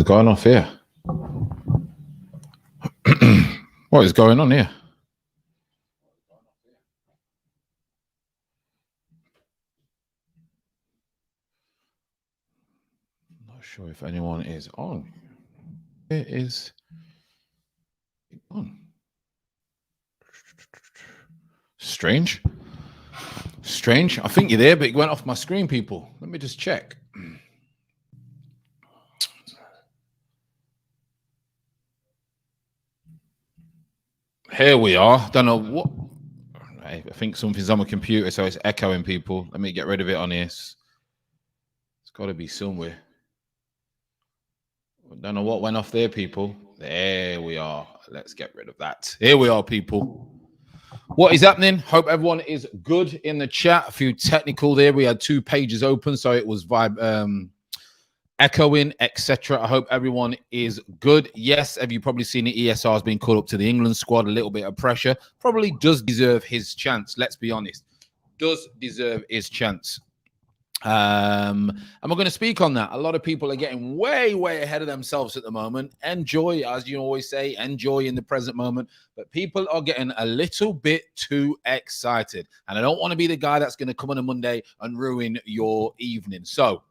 is going off here? What is going on here? Not sure if anyone is on. It is on. Strange. Strange. I think you're there, but it went off my screen, people. Let me just check. Here we are. Don't know what. I think something's on my computer, so it's echoing, people. Let me get rid of it on here. It's got to be somewhere. Don't know what went off there, people. There we are. Let's get rid of that. Here we are, people. What is happening? Hope everyone is good in the chat. A few technical there. We had 2 pages open, so it was echoing, etc. I hope everyone is good. Yes, have you probably seen it? ESR has been called up to the England squad. A little bit of pressure. Probably does deserve his chance. Let's be honest. Does deserve his chance. And we're going to speak on that. A lot of people are getting way ahead of themselves at the moment. Enjoy, as you always say, enjoy in the present moment. But people are getting a little bit too excited. And I don't want to be the guy that's going to come on a Monday and ruin your evening. So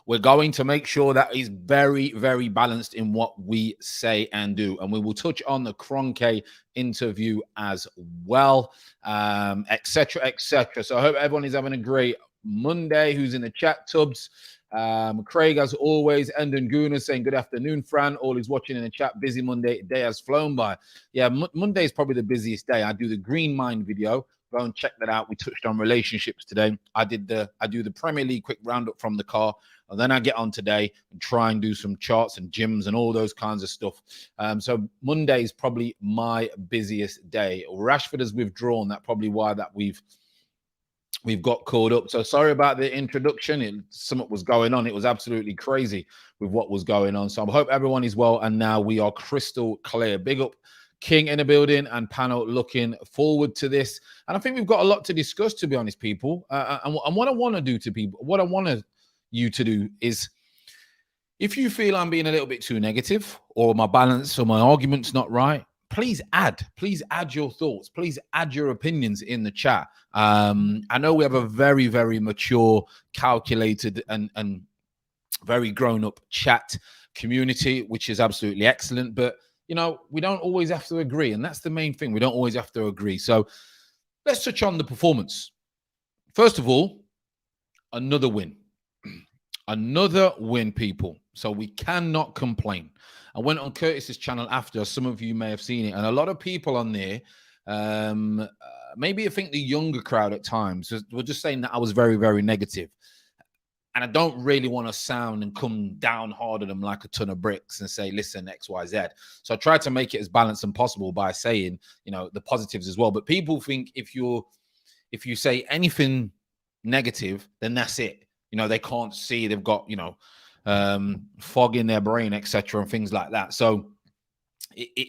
we're going to make sure that is very balanced in what we say and do. And we will touch on the Kroenke interview as well, etc. So I hope everyone is having a great Monday. Who's in the chat, Tubbs? Craig, as always. Endon Guna saying good afternoon, Fran. All is watching in the chat. Busy Monday. Day has flown by. Yeah, Monday is probably the busiest day. I do the Green Mind video. Go and check that out. We touched on relationships today. I do the Premier League quick roundup from the car, and then I get on today and try and do some charts and gyms and all those kinds of stuff. So Monday is probably my busiest day. Rashford has withdrawn. That's probably why that we've got caught up. So sorry about the introduction. Something was going on. It was absolutely crazy with what was going on. So I hope everyone is well. And now we are crystal clear. Big up King in the building and panel, looking forward to this. And I think we've got a lot to discuss, to be honest, people. And what I want to do to people, what I want you to do is, if you feel I'm being a little bit too negative or my balance or my argument's not right, please add your thoughts. Please add your opinions in the chat. I know we have a very mature, calculated, and very grown-up chat community, which is absolutely excellent. But, you know, we don't always have to agree. And that's the main thing. We don't always have to agree. So let's touch on the performance. First of all, another win. Another win, people. So we cannot complain. I went on Curtis's channel after. Some of you may have seen it. And a lot of people on there, maybe I think the younger crowd at times, were just saying that I was very negative. And I don't really want to sound and come down hard on them like a ton of bricks and say, listen, X, Y, Z. So I tried to make it as balanced as possible by saying, you know, the positives as well. But people think if you say anything negative, then that's it. You know, they can't see. They've got, you know, fog in their brain, etc., and things like that. So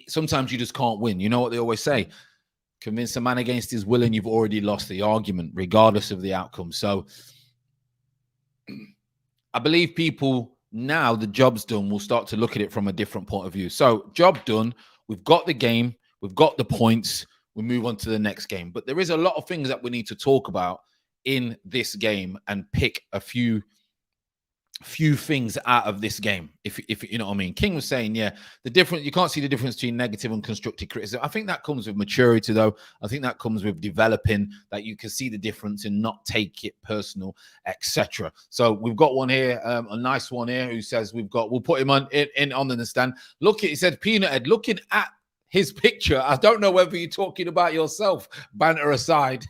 sometimes you just can't win. You know what they always say? Convince a man against his will and you've already lost the argument, regardless of the outcome. So I believe people, now the job's done, will start to look at it from a different point of view. So job done. We've got the game. We've got the points. We move on to the next game. But there is a lot of things that we need to talk about in this game and pick a few things out of this game, if you know what I mean. King was saying, yeah, the difference, you can't see the difference between negative and constructive criticism. I think that comes with maturity, though. I think that comes with developing, that you can see the difference and not take it personal, etc. So we've got one here, a nice one here, who says we'll put him on the stand. Look, he said, Peanut Head, looking at his picture, I don't know whether you're talking about yourself, banter aside.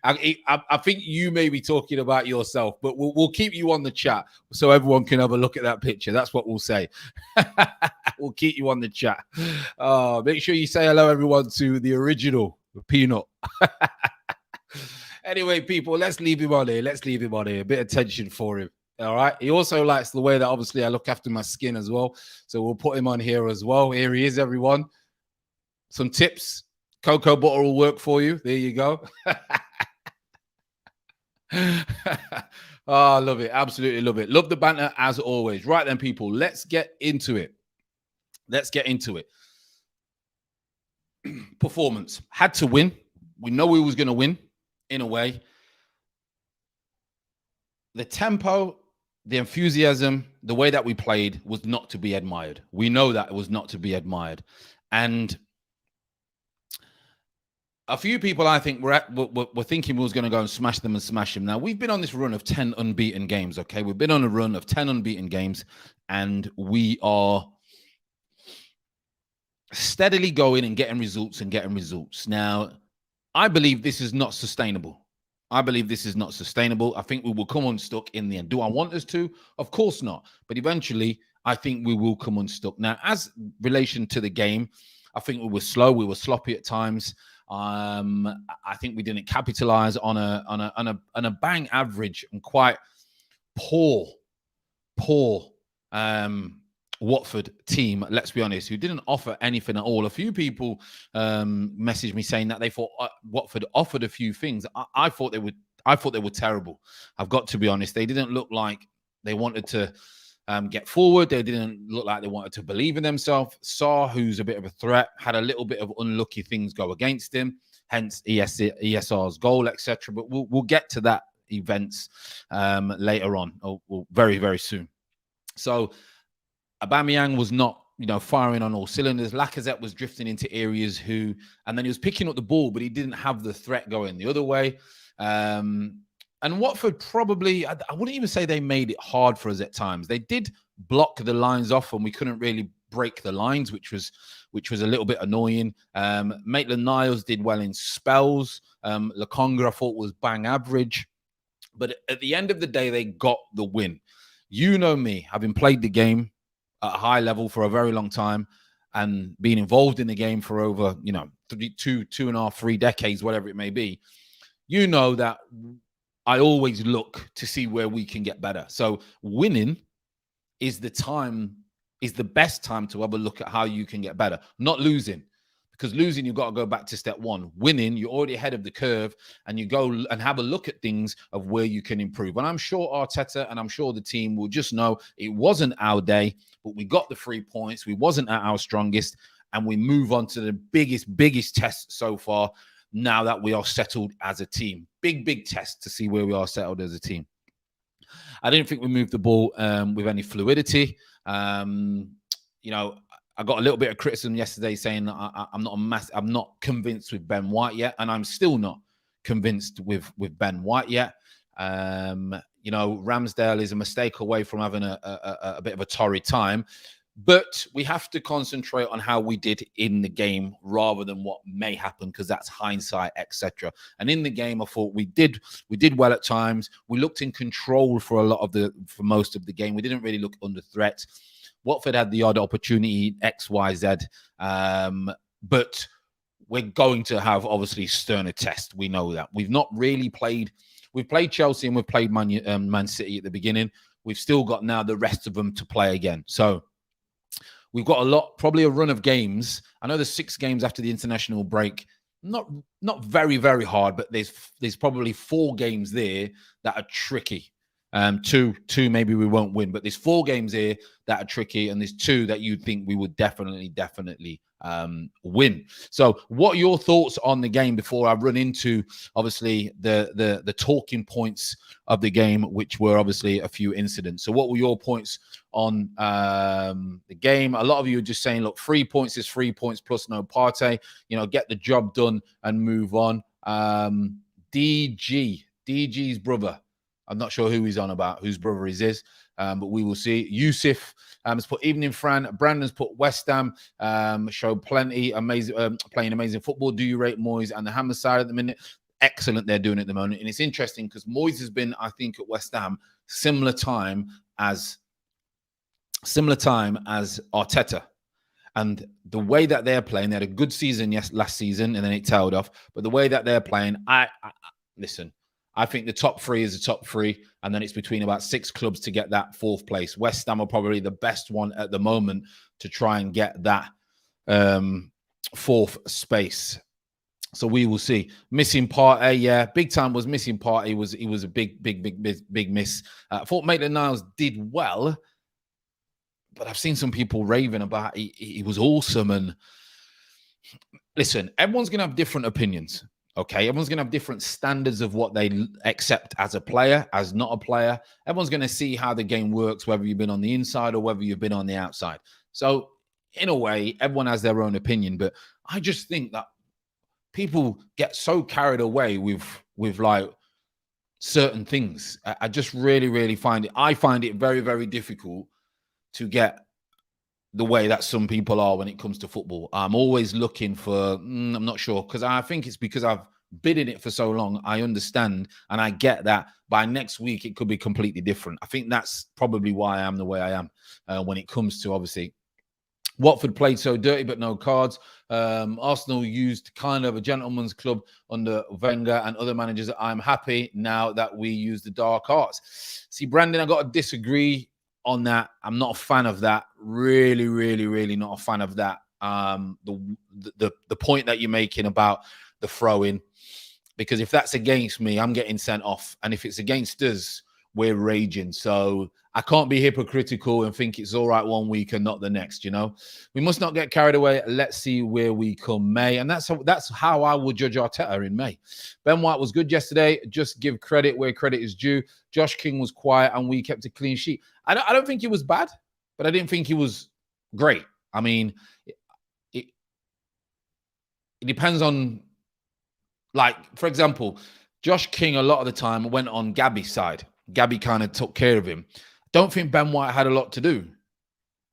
I think you may be talking about yourself, but we'll keep you on the chat so everyone can have a look at that picture. That's what we'll say. We'll keep you on the chat. Make sure you say hello, everyone, to the original Peanut. Anyway, people, let's leave him on here. A bit of tension for him. All right. He also likes the way that obviously I look after my skin as well. So we'll put him on here as well. Here he is, everyone. Some tips. Cocoa butter will work for you. There you go. Oh, I love it. Absolutely love it. Love the banter as always. Right then, people, let's get into it. Let's get into it. Performance. Had to win. We know we was going to win in a way. The tempo, the enthusiasm, the way that we played was not to be admired. We know that it was not to be admired. And a few people, I think, were thinking we was going to go and smash them. Now, we've been on this run of 10 unbeaten games, okay? We've been on a run of 10 unbeaten games, and we are steadily going and getting results. Now, I believe this is not sustainable. I think we will come unstuck in the end. Do I want us to? Of course not. But eventually, I think we will come unstuck. Now, as relation to the game, I think we were slow. We were sloppy at times. I think we didn't capitalize on a bang average and quite poor Watford team, let's be honest, who didn't offer anything at all. A few people messaged me saying that they thought Watford offered a few things. I thought they were terrible. I've got to be honest. They didn't look like they wanted to get forward. They didn't look like they wanted to believe in themselves. Saar, who's a bit of a threat, had a little bit of unlucky things go against him, hence ESR's goal, etc. But we'll get to that events later on, or very, very soon. So Aubameyang was not, firing on all cylinders. Lacazette was drifting into areas and then he was picking up the ball, but he didn't have the threat going the other way. And Watford probably, I wouldn't even say they made it hard for us at times. They did block the lines off and we couldn't really break the lines, which was a little bit annoying. Maitland-Niles did well in spells. Lokonga, I thought, was bang average. But at the end of the day, they got the win. You know me, having played the game at a high level for a very long time and being involved in the game for over, 2.5, 3 decades, whatever it may be, you know that I always look to see where we can get better. So winning is the best time to have a look at how you can get better, not losing. Because losing, you've got to go back to step one. Winning, you're already ahead of the curve, and you go and have a look at things of where you can improve. And I'm sure Arteta and I'm sure the team will just know it wasn't our day, but we got the 3 points. We wasn't at our strongest, and we move on to the biggest test so far now that we are settled as a team. Big test to see where we are settled as a team. I didn't think we moved the ball with any fluidity. I got a little bit of criticism yesterday saying I'm not convinced with Ben White yet, and I'm still not convinced with Ben White yet. Ramsdale is a mistake away from having a bit of a torrid time, but we have to concentrate on how we did in the game rather than what may happen, because that's hindsight, etc. And in the game, I thought we did well at times. We looked in control for most of the game. We didn't really look under threat. Watford had the odd opportunity, X, Y, Z, but we're going to have, obviously, sterner tests. We know that. We've not really played. We've played Chelsea and we've played Man City at the beginning. We've still got now the rest of them to play again. So we've got probably a run of games. I know there's 6 games after the international break. Not very, very hard, but there's probably 4 games there that are tricky. Two maybe we won't win, but there's 4 games here that are tricky, and there's 2 that you'd think we would definitely win. So what are your thoughts on the game before I run into, obviously, the talking points of the game, which were obviously a few incidents? So what were your points on the game? A lot of you are just saying, look, 3 points is 3 points plus no Partey, get the job done and move on. DG's brother, I'm not sure who he's on about, whose brother he is, but we will see. Yusuf has put evening Fran. Brandon's put West Ham, showed plenty, playing amazing football. Do you rate Moyes and the Hammer side at the minute? Excellent, they're doing at the moment. And it's interesting because Moyes has been, I think, at West Ham similar time as Arteta. And the way that they're playing, they had a good season last season, and then it tailed off. But the way that they're playing, listen, I think the top 3 is the top 3, and then it's between about 6 clubs to get that 4th place. West Ham are probably the best one at the moment to try and get that 4th space. So we will see. Missing Partey, yeah, big time was missing Partey. He was a big miss. I thought Maitland-Niles did well, but I've seen some people raving about he was awesome. And listen, everyone's gonna have different opinions. Okay, everyone's gonna have different standards of what they accept as a player, as not a player. Everyone's gonna see how the game works, whether you've been on the inside or whether you've been on the outside. So in a way, everyone has their own opinion, but I just think that people get so carried away with like certain things. I just really find it very, very difficult to get the way that some people are when it comes to football. I'm always looking for, I'm not sure, because I think it's because I've been in it for so long. I understand and I get that by next week it could be completely different. I think that's probably why I am the way I am when it comes to, obviously, Watford played so dirty, but no cards. Arsenal used kind of a gentleman's club under Wenger and other managers. I'm happy now that we use the dark arts. See, Brandon, I got to disagree on that. I'm not a fan of that. Really not a fan of that. The point that you're making about the throw-in, because if that's against me, I'm getting sent off. And if it's against us, we're raging. So I can't be hypocritical and think it's all right one week and not the next, you know. We must not get carried away. Let's see where we come May. And that's how I would judge Arteta in May. Ben White was good yesterday. Just give credit where credit is due. Josh King was quiet and we kept a clean sheet. I don't think he was bad, but I didn't think he was great. I mean, it depends on, like, for example, Josh King a lot of the time went on Gabby's side. Gabby kind of took care of him. Don't think Ben White had a lot to do.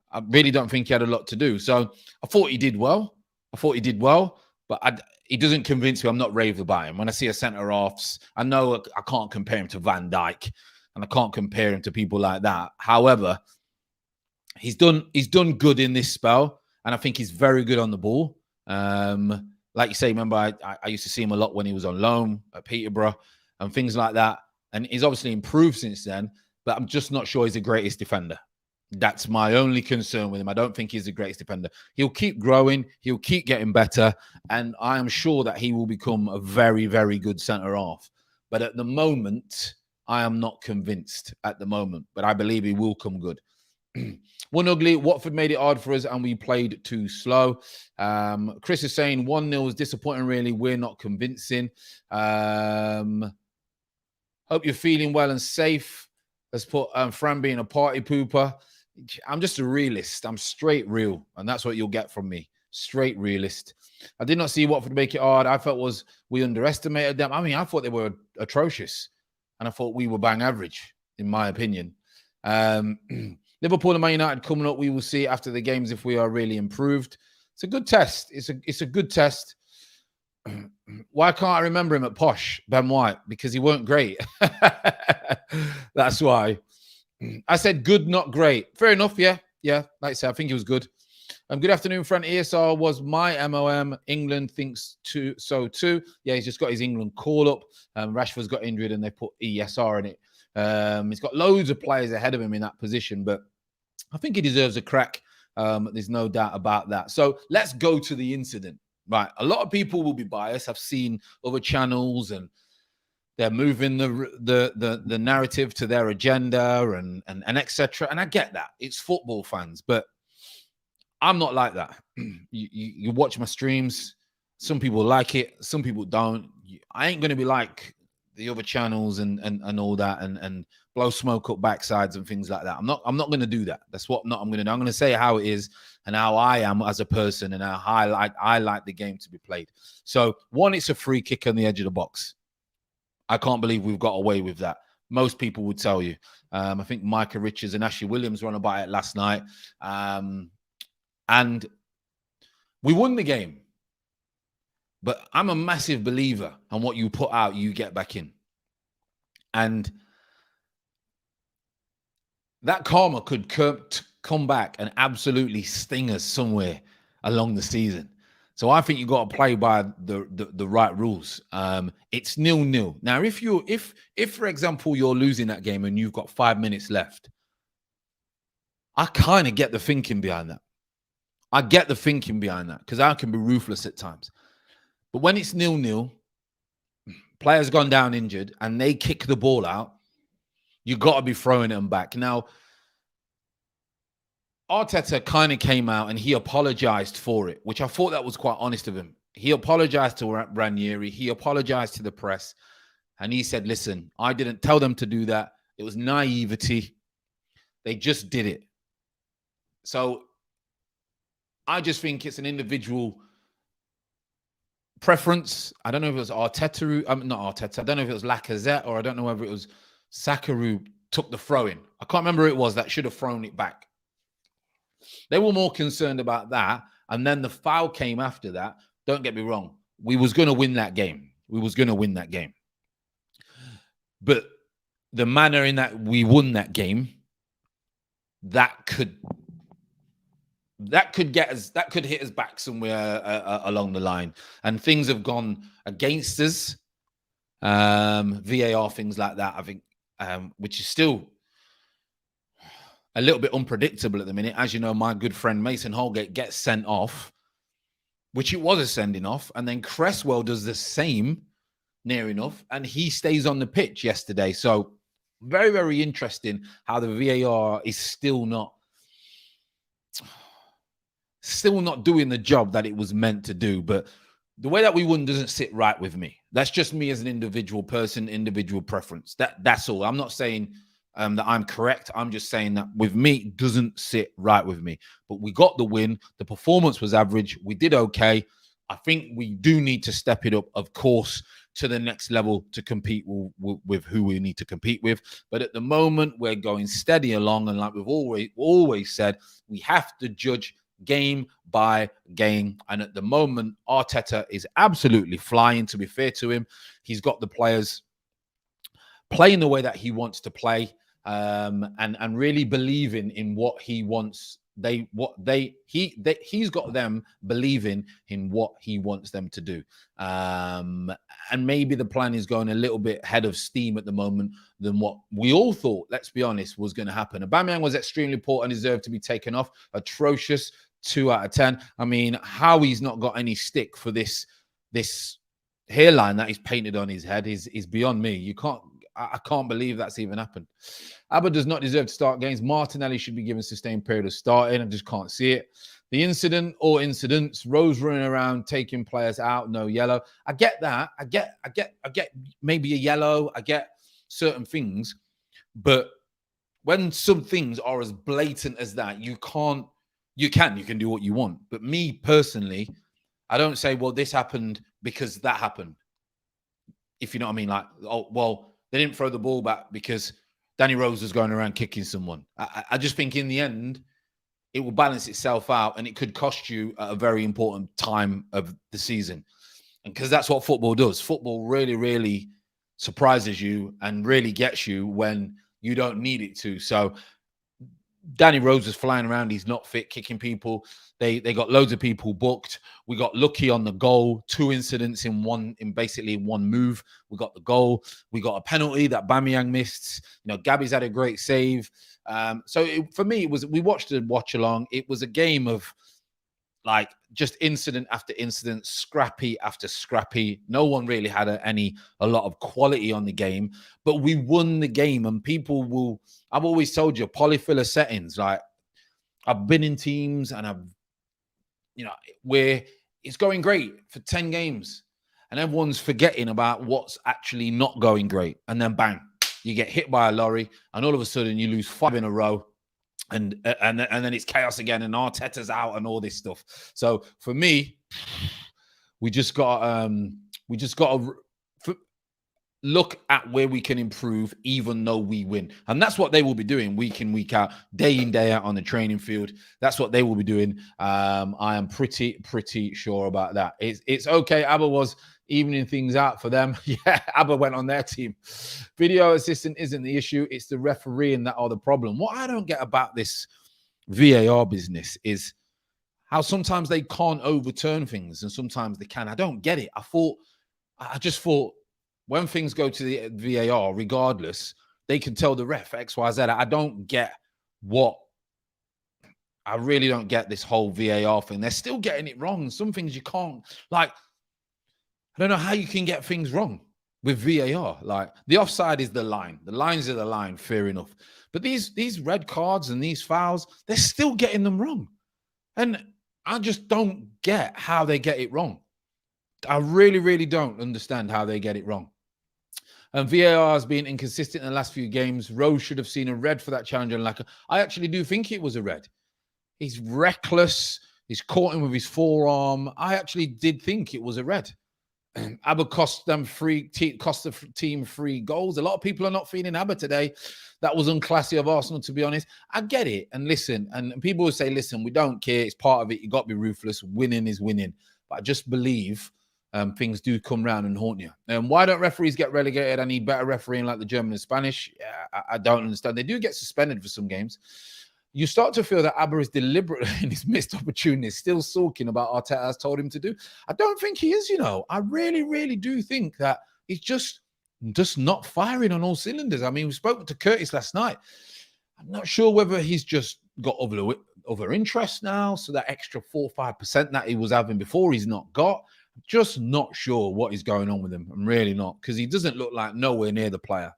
I really don't think he had a lot to do. So I thought he did well. But he doesn't convince me. I'm not raved about him. When I see a centre-halves, I know I can't compare him to Van Dijk, and I can't compare him to people like that. However, he's done good in this spell, and I think he's very good on the ball. Like you say, remember, I used to see him a lot when he was on loan at Peterborough and things like that. And he's obviously improved since then, but I'm just not sure he's the greatest defender. That's my only concern with him. I don't think he's the greatest defender. He'll keep growing. He'll keep getting better. And I am sure that he will become a very, very good centre-half. But at the moment, I am not convinced at the moment. But I believe he will come good. One ugly. Watford made it hard for us and we played too slow. Chris is saying 1-0 was disappointing, really. We're not convincing. Hope you're feeling well and safe. Let's put Fran being a party pooper. I'm just a realist. I'm straight real. And that's what you'll get from me. Straight realist. I did not see Watford make it hard. I felt we underestimated them. I mean, I thought they were atrocious. And I thought we were bang average, in my opinion. Liverpool and Man United coming up. We will see after the games if we are really improved. It's a good test. It's a good test. Why can't I remember him at Posh, Ben White? Because he weren't great. That's why. I said good, not great. Fair enough, yeah. Like I said, I think he was good. Good afternoon, friend. ESR was my MOM. England thinks so too. Yeah, he's just got his England call up. Rashford's got injured and they put ESR in it. He's got loads of players ahead of him in that position, but I think he deserves a crack. There's no doubt about that. So let's go to the incident. Right, a lot of people will be biased. I've seen other channels and they're moving the narrative to their agenda and etc. And I get that. It's football fans, but I'm not like that. You watch my streams. Some people like it. Some people don't. I ain't going to be like the other channels and all that and blow smoke up backsides and things like that. I'm not going to do that. That's what I'm going to do. I'm going to say how it is and how I am as a person and how I like the game to be played. So one, it's a free kick on the edge of the box. I can't believe we've got away with that. Most people would tell you. I think Micah Richards and Ashley Williams were on about it last night. And we won the game. But I'm a massive believer on what you put out, you get back in. And that karma could come back and absolutely sting us somewhere along the season. So I think you've got to play by the right rules. It's 0-0. Now, if for example, you're losing that game and you've got 5 minutes left, I kind of get the thinking behind that. I get the thinking behind that because I can be ruthless at times. But when it's 0-0, players gone down injured, and they kick the ball out, you got to be throwing them back. Now, Arteta kind of came out and he apologized for it, which I thought that was quite honest of him. He apologized to Ranieri. He apologized to the press. And he said, listen, I didn't tell them to do that. It was naivety. They just did it. So I just think it's an individual preference. I don't know if it was Arteta, not Arteta. I don't know if it was Lacazette, or I don't know whether it was Saka who took the throw-in. I can't remember who it was that should have thrown it back. They were more concerned about that. And then the foul came after that. Don't get me wrong. We was going to win that game. But the manner in that we won that game, that could get us, that could hit us back somewhere along the line. And things have gone against us. VAR, things like that, I think, which is still a little bit unpredictable at the minute. As you know, my good friend Mason Holgate gets sent off, which it was a sending off. And then Cresswell does the same, near enough, and he stays on the pitch yesterday. So very, very interesting how the VAR is still not doing the job that it was meant to do. But the way that we won doesn't sit right with me. That's just me as an individual person, individual preference. That's all. I'm not saying that I'm correct. I'm just saying that with me, it doesn't sit right with me. But we got the win. The performance was average. We did okay. I think we do need to step it up, of course, to the next level to compete with who we need to compete with. But at the moment, we're going steady along. And like we've always said, we have to judge game by game. And at the moment, Arteta is absolutely flying, to be fair to him. He's got the players playing the way that he wants to play, and really believing in what he wants. He's got them believing in what he wants them to do. And maybe the plan is going a little bit ahead of steam at the moment than what we all thought, let's be honest, was going to happen. Aubameyang was extremely poor and deserved to be taken off. Atrocious, 2 out of 10. I mean, how he's not got any stick for this hairline that he's painted on his head is beyond me. I can't believe that's even happened. Abba does not deserve to start games. Martinelli should be given a sustained period of starting. I just can't see it. The incident or incidents, Rose running around taking players out, no yellow. I get that. I get maybe a yellow. I get certain things. But when some things are as blatant as that, you can do what you want. But me personally, I don't say, well, this happened because that happened. If you know what I mean, like, oh, well, they didn't throw the ball back because Danny Rose was going around kicking someone. I just think in the end, it will balance itself out, and it could cost you at a very important time of the season. And because that's what football does. Football really, really surprises you and really gets you when you don't need it to. So Danny Rose was flying around. He's not fit, kicking people. They got loads of people booked. We got lucky on the goal. 2 incidents in basically one move. We got the goal. We got a penalty that Aubameyang missed. You know, Gabby's had a great save. For me, we watched a watch along. It was a game of like just incident after incident, scrappy after scrappy. No one really had a lot of quality on the game, but we won the game. And I've always told you, polyfiller settings. Like, I've been in teams and where it's going great for 10 games and everyone's forgetting about what's actually not going great. And then bang, you get hit by a lorry and all of a sudden you lose 5 in a row. And then it's chaos again, and Arteta's out and all this stuff. So for me, we just got to look at where we can improve, even though we win. And that's what they will be doing week in, week out, day in, day out on the training field. That's what they will be doing. I am pretty sure about that. It's okay. Abba was evening things out for them. Yeah, Abba went on their team. Video assistant isn't the issue. It's the refereeing that are the problem. What I don't get about this VAR business is how sometimes they can't overturn things and sometimes they can. I don't get it. I just thought when things go to the VAR, regardless, they can tell the ref X, Y, Z. I really don't get this whole VAR thing. They're still getting it wrong. Some things you can't, like, I don't know how you can get things wrong with VAR. Like, the offside is the line. The lines are the line, fair enough. But these red cards and these fouls, they're still getting them wrong. And I just don't get how they get it wrong. I really, really don't understand how they get it wrong. And VAR has been inconsistent in the last few games. Rose should have seen a red for that challenge. And I actually do think it was a red. He's reckless. He's caught him with his forearm. I actually did think it was a red. Abba cost the team 3 goals. A lot of people are not feeling Abba today. That was unclassy of Arsenal, to be honest. I get it. And listen, and people will say, listen, we don't care. It's part of it. You got to be ruthless. Winning is winning. But I just believe things do come round and haunt you. And why don't referees get relegated? I need better refereeing like the German and Spanish. I don't understand. They do get suspended for some games. You start to feel that Abba is deliberately in his missed opportunities, still sulking about Arteta has told him to do. I don't think he is, I really, really do think that he's just not firing on all cylinders. I mean, we spoke to Curtis last night. I'm not sure whether he's just got other interest now, so that extra 4 or 5% that he was having before he's not got. I'm just not sure what is going on with him. I'm really not, because he doesn't look like nowhere near the player.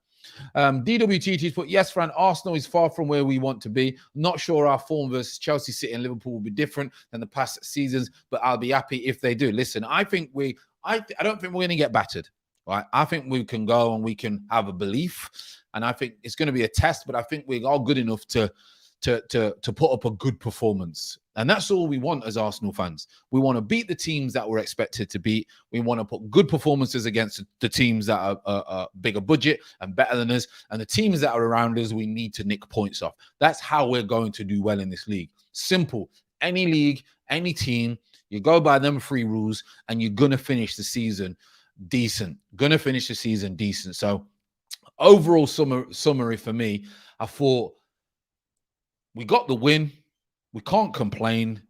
DWTT's put, yes, Fran, Arsenal is far from where we want to be. Not sure our form versus Chelsea, City and Liverpool will be different than the past seasons, but I'll be happy if they do. Listen, I don't think we're going to get battered. Right? I think we can go and we can have a belief, and I think it's going to be a test, but I think we are good enough to put up a good performance. And that's all we want as Arsenal fans. We want to beat the teams that we're expected to beat. We want to put good performances against the teams that are bigger budget and better than us. And the teams that are around us, we need to nick points off. That's how we're going to do well in this league. Simple. Any league, any team, you go by them 3 rules and you're going to finish the season decent. So overall summary for me, I thought we got the win. We can't complain.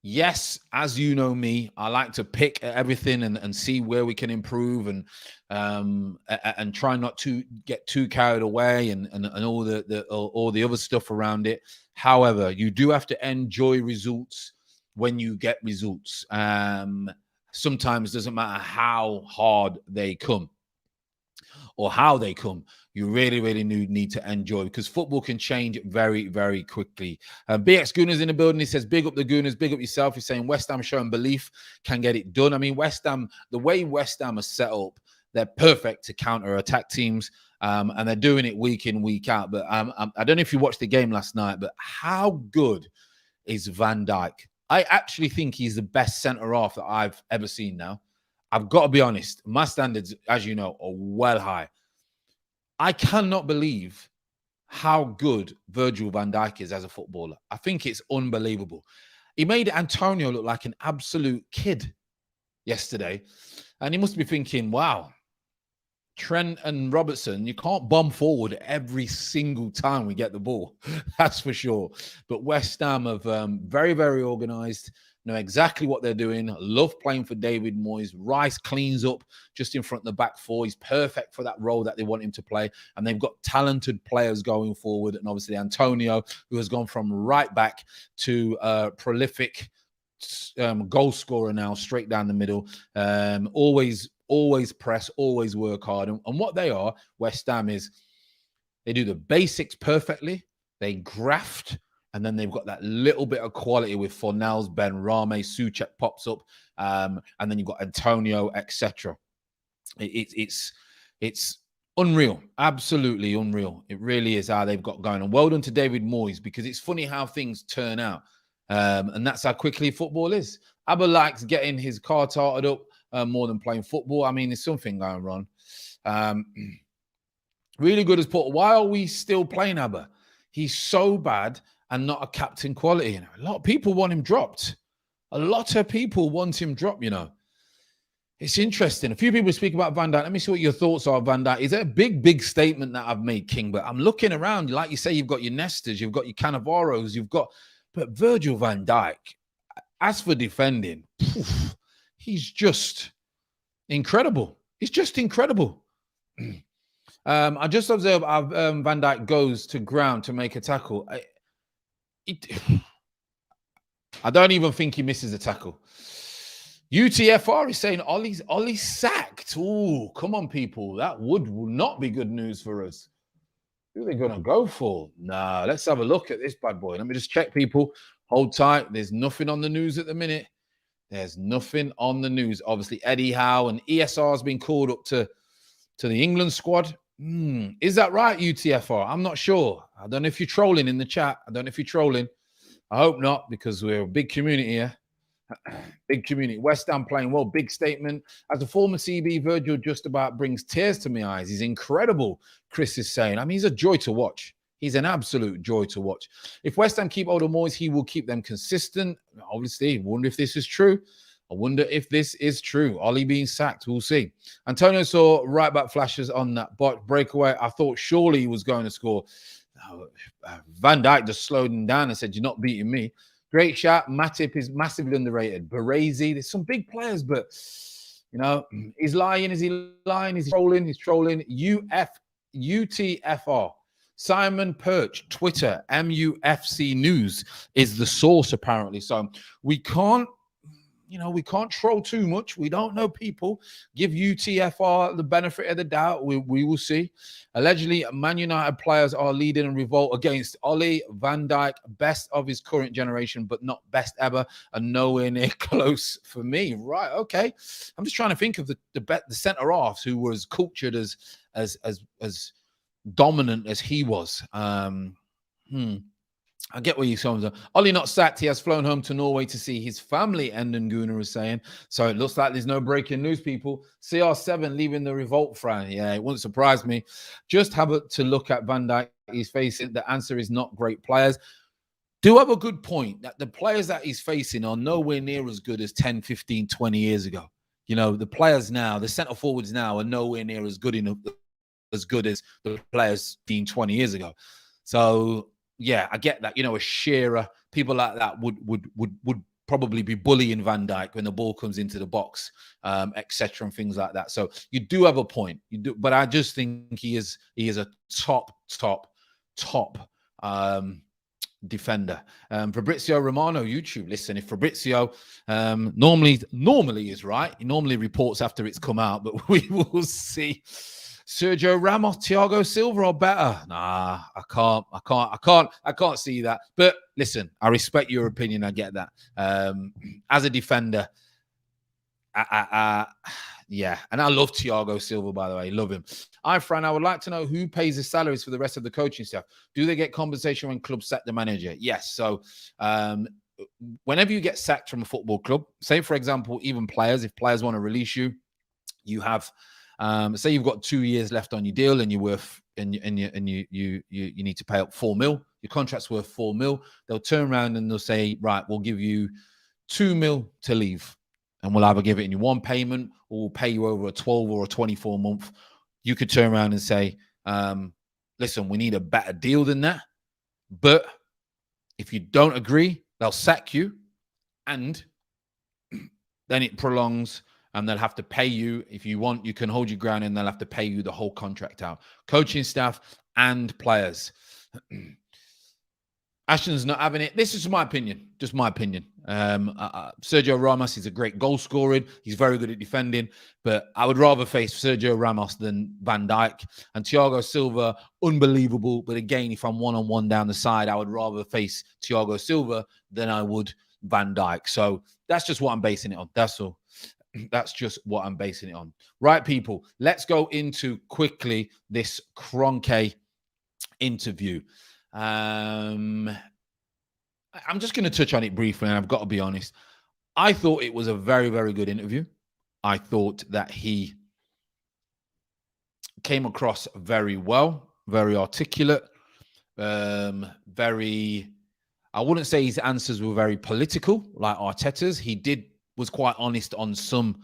Yes, as you know me, I like to pick at everything and see where we can improve and try not to get too carried away and all the other stuff around it. However, you do have to enjoy results when you get results. Sometimes it doesn't matter how hard they come or how they come. You really, really need to enjoy, because football can change very, very quickly. BX Gooners in the building. He says, big up the Gooners, big up yourself. He's saying West Ham showing belief, can get it done. I mean, West Ham, the way West Ham are set up, they're perfect to counter-attack teams, and they're doing it week in, week out. But I don't know if you watched the game last night, but how good is Van Dijk? I actually think he's the best centre-half that I've ever seen now. I've got to be honest. My standards, as you know, are well high. I cannot believe how good Virgil van Dijk is as a footballer. I think it's unbelievable. He made Antonio look like an absolute kid yesterday. And he must be thinking, wow, Trent and Robertson, you can't bomb forward every single time we get the ball. That's for sure. But West Ham have very, very organised, know exactly what they're doing. Love playing for David Moyes. Rice cleans up just in front of the back 4. He's perfect for that role that they want him to play. And they've got talented players going forward. And obviously Antonio, who has gone from right back to prolific goal scorer now, straight down the middle. Always press, always work hard. And what they are, West Ham, is they do the basics perfectly. They graft. And then they've got that little bit of quality with Fornals, Ben Rame, Souček pops up, and then you've got Antonio, etc. It's unreal, absolutely unreal. It really is how they've got going. And well done to David Moyes, because it's funny how things turn out, and that's how quickly football is. Abba likes getting his car tarted up more than playing football. I mean, there's something going on. Really good as put. Why are we still playing Abba? He's so bad and not a captain quality. A lot of people want him dropped. It's interesting. A few people speak about Van Dijk. Let me see what your thoughts are, Van Dijk. Is it a big, big statement that I've made, King? But I'm looking around. Like you say, you've got your Nestas, you've got your Cannavaros, but Virgil van Dijk, as for defending, he's just incredible. He's just incredible. I just observed how Van Dijk goes to ground to make a tackle. I don't even think he misses a tackle. UTFR is saying Ollie's sacked. Oh, come on, people. That will not be good news for us. Who are they going to go for? Nah, let's have a look at this bad boy. Let me just check, people. Hold tight. There's nothing on the news at the minute. There's nothing on the news. Obviously, Eddie Howe and ESR has been called up to the England squad. Is that right, UTFR? I'm not sure. I don't know if you're trolling in the chat. I don't know if you're trolling. I hope not, because we're a big community here. Big community. West Ham playing well. Big statement. As a former CB, Virgil just about brings tears to my eyes. He's incredible, Chris is saying. I mean, he's a joy to watch. He's an absolute joy to watch. If West Ham keep Oda Moyes, he will keep them consistent. Obviously, I wonder if this is true. I wonder if this is true. Ollie being sacked, we'll see. Antonio saw right back flashes on that breakaway. I thought surely he was going to score. Van Dijk just slowed him down and said, "You're not beating me." Great shot. Matip is massively underrated. Baresi, there's some big players, but, you know, he's lying. Is he lying? Is he trolling? He's trolling. UTFR. Simon Perch, Twitter, MUFC News is the source, apparently. So we can't troll too much. We don't know people. Give UTFR the benefit of the doubt. We will see. Allegedly, Man United players are leading a revolt against Ollie Van Dijk, best of his current generation, but not best ever, and nowhere near close for me. Right? Okay. I'm just trying to think of the centre halves who were as cultured as dominant as he was. I get where you're saying. Ollie not sacked. He has flown home to Norway to see his family, Enden Gunnar is saying. So it looks like there's no breaking news, people. CR7 leaving the revolt front. Yeah, it wouldn't surprise me. Just have to look at Van Dijk. He's facing. The answer is not great players. Do have a good point that the players that he's facing are nowhere near as good as 10, 15, 20 years ago. You know, the players now, the centre forwards now are nowhere near as good as the players 20 years ago. So yeah, I get that. You know, a Shearer, people like that would probably be bullying Van Dijk when the ball comes into the box, etc., and things like that. So you do have a point. You do, but I just think he is a top defender. Fabrizio Romano, YouTube. Listen, if Fabrizio normally is right, he normally reports after it's come out, but we will see. Sergio Ramos, Thiago Silva are better. Nah, I can't see that. But listen, I respect your opinion. I get that. As a defender, yeah. And I love Thiago Silva, by the way. Love him. Fran, I would like to know who pays the salaries for the rest of the coaching staff. Do they get compensation when clubs sack the manager? Yes. So whenever you get sacked from a football club, say, for example, even players, if players want to release you, you have... say you've got 2 years left on your deal and you're worth and you need to pay up 4 mil. Your contract's worth 4 mil. They'll turn around and they'll say, right, we'll give you 2 mil to leave, and we'll either give it in your one payment or we'll pay you over a 12 or a 24 month. You could turn around and say, listen, we need a better deal than that. But if you don't agree, they'll sack you, and then it prolongs. And they'll have to pay you. If you want, you can hold your ground, and they'll have to pay you the whole contract out. Coaching staff and players. Ashton's not having it. This is my opinion. Just my opinion. Sergio Ramos is a great goal scorer. He's very good at defending. But I would rather face Sergio Ramos than Van Dijk. And Thiago Silva, unbelievable. But again, if I'm one-on-one down the side, I would rather face Thiago Silva than I would Van Dijk. So that's just what I'm basing it on. That's all. That's just what I'm basing it on. Right, people, let's go into quickly this Kroenke interview. I'm just going to touch on it briefly, and I've got to be honest. I thought it was a very, very good interview. I thought that he came across very well, very articulate, very... I wouldn't say his answers were very political like Arteta's. He was quite honest on some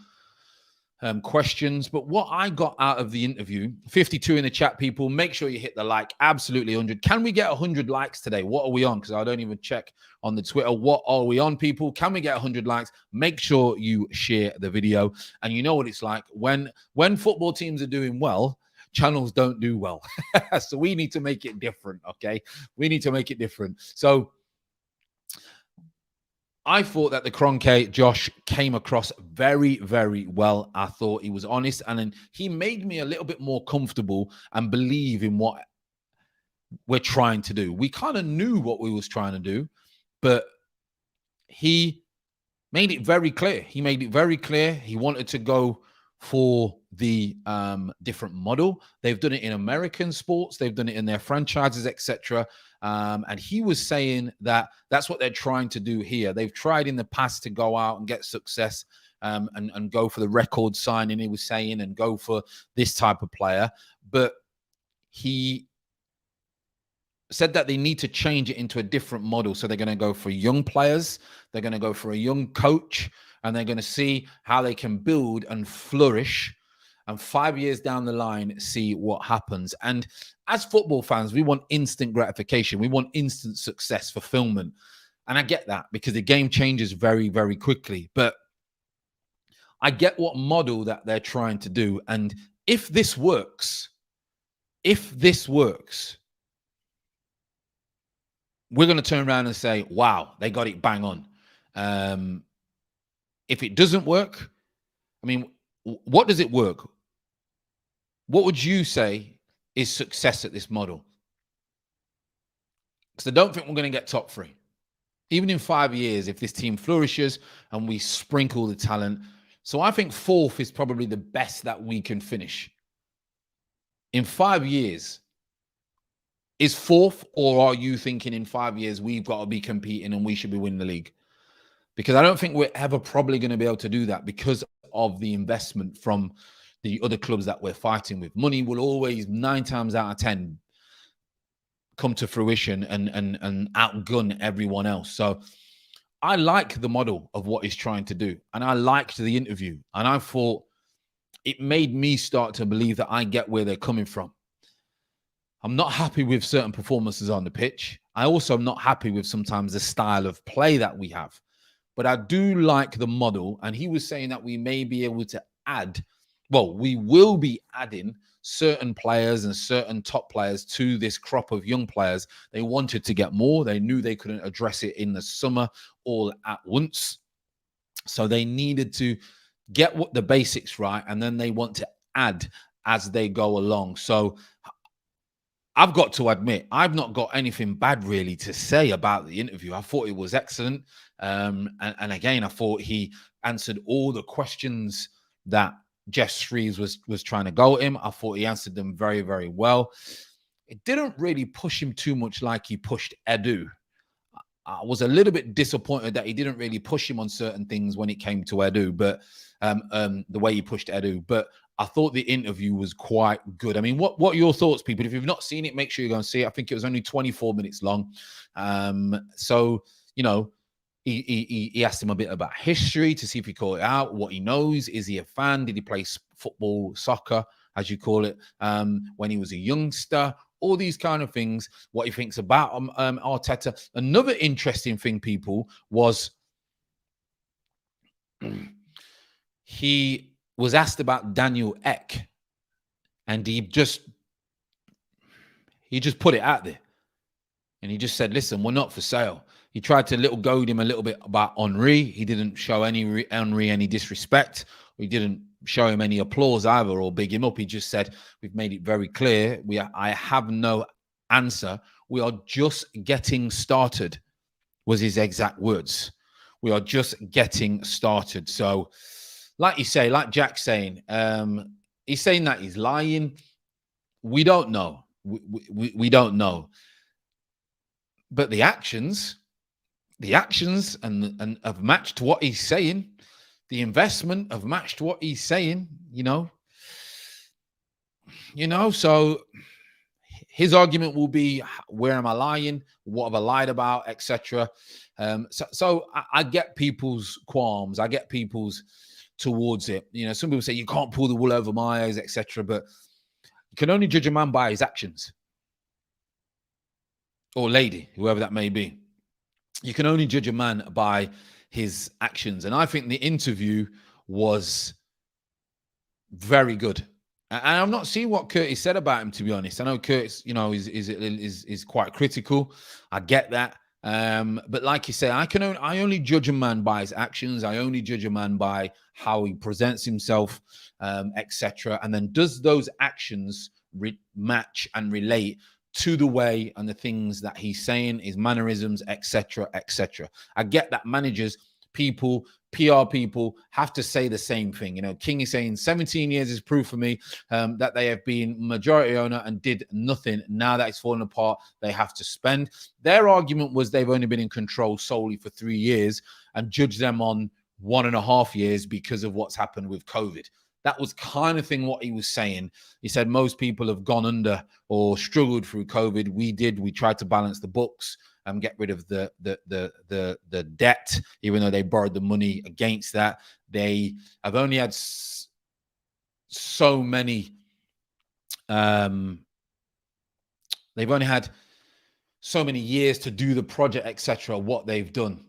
questions. But what I got out of the interview, 52 in the chat, people, make sure you hit the like. Absolutely 100. Can we get 100 likes today? What are we on? Because I don't even check on the Twitter. What are we on, people? Can we get 100 likes? Make sure you share the video. And you know what it's like. When football teams are doing well, channels don't do well. So we need to make it different, okay? We need to make it different. So I thought that the Kroenke Josh came across very, very well. I thought he was honest, and then he made me a little bit more comfortable and believe in what we're trying to do. We kind of knew what we was trying to do, but he made it very clear. He made it very clear he wanted to go for the different model. They've done it in American sports. They've done it in their franchises, etc. And he was saying that that's what they're trying to do here. They've tried in the past to go out and get success and go for the record signing, he was saying, and go for this type of player. But he said that they need to change it into a different model. So they're going to go for young players. They're going to go for a young coach, and they're going to see how they can build and flourish. And 5 years down the line, see what happens. And as football fans, we want instant gratification. We want instant success, fulfillment. And I get that because the game changes very, very quickly. But I get what model that they're trying to do. And if this works, we're going to turn around and say, wow, they got it bang on. If it doesn't work, I mean, what does it work? What would you say is success at this model? Because I don't think we're going to get top three. Even in 5 years, if this team flourishes and we sprinkle the talent. So I think fourth is probably the best that we can finish. In 5 years, is fourth, or are you thinking in 5 years we've got to be competing and we should be winning the league? Because I don't think we're ever probably going to be able to do that because of the investment from the other clubs that we're fighting with. Money will always, 9 times out of 10, come to fruition and outgun everyone else. So I like the model of what he's trying to do. And I liked the interview. And I thought it made me start to believe that I get where they're coming from. I'm not happy with certain performances on the pitch. I also am not happy with sometimes the style of play that we have. But I do like the model. And he was saying that we may be able to add, well, we will be adding certain players and certain top players to this crop of young players. They wanted to get more. They knew they couldn't address it in the summer all at once. So they needed to get what the basics right. And then they want to add as they go along. So I've got to admit, I've not got anything bad really to say about the interview. I thought it was excellent. And again, I thought he answered all the questions that Jeff Shreves was trying to go at him. I thought he answered them very, very well. It didn't really push him too much like he pushed Edu. I was a little bit disappointed that he didn't really push him on certain things when it came to Edu, but the way he pushed Edu. But I thought the interview was quite good. I mean, what are your thoughts, people? If you've not seen it, make sure you go and see it. I think it was only 24 minutes long. So, you know, he asked him a bit about history to see if he called it out, what he knows. Is he a fan? Did he play football, soccer, as you call it, when he was a youngster? All these kind of things, what he thinks about Arteta. Another interesting thing, people, was he was asked about Daniel Ek, and he just put it out there. And he just said, listen, we're not for sale. He tried to goad him a little bit about Henry. He didn't show Henry any disrespect. He didn't show him any applause either or big him up. He just said, we've made it very clear. I have no answer. We are just getting started, was his exact words. We are just getting started. So, like you say, like Jack's saying, he's saying that he's lying. We don't know. We don't know. But the actions and have matched what he's saying. The investment have matched what he's saying, you know. So his argument will be, where am I lying? What have I lied about, etc. So I get people's qualms. I get people's towards it. You know, some people say you can't pull the wool over my eyes, etc. But you can only judge a man by his actions. Or lady, whoever that may be. You can only judge a man by his actions. And I think the interview was very good. And I'm not seeing what Curtis said about him, to be honest. I know Curtis, you know, is quite critical. I get that. But like you say, I only judge a man by his actions. I only judge a man by how he presents himself, etc. And then does those actions match and relate to the way and the things that he's saying, his mannerisms, etc., etc. I get that managers, people, PR people have to say the same thing. You know, King is saying 17 years is proof for me that they have been majority owner and did nothing. Now that it's fallen apart, they have to spend. Their argument was they've only been in control solely for 3 years and judge them on 1.5 years because of what's happened with COVID. That was kind of thing what he was saying. He said most people have gone under or struggled through COVID. We tried to balance the books and get rid of the debt, even though they borrowed the money against that. They have only had so many. They've only had so many years to do the project, etc. What they've done.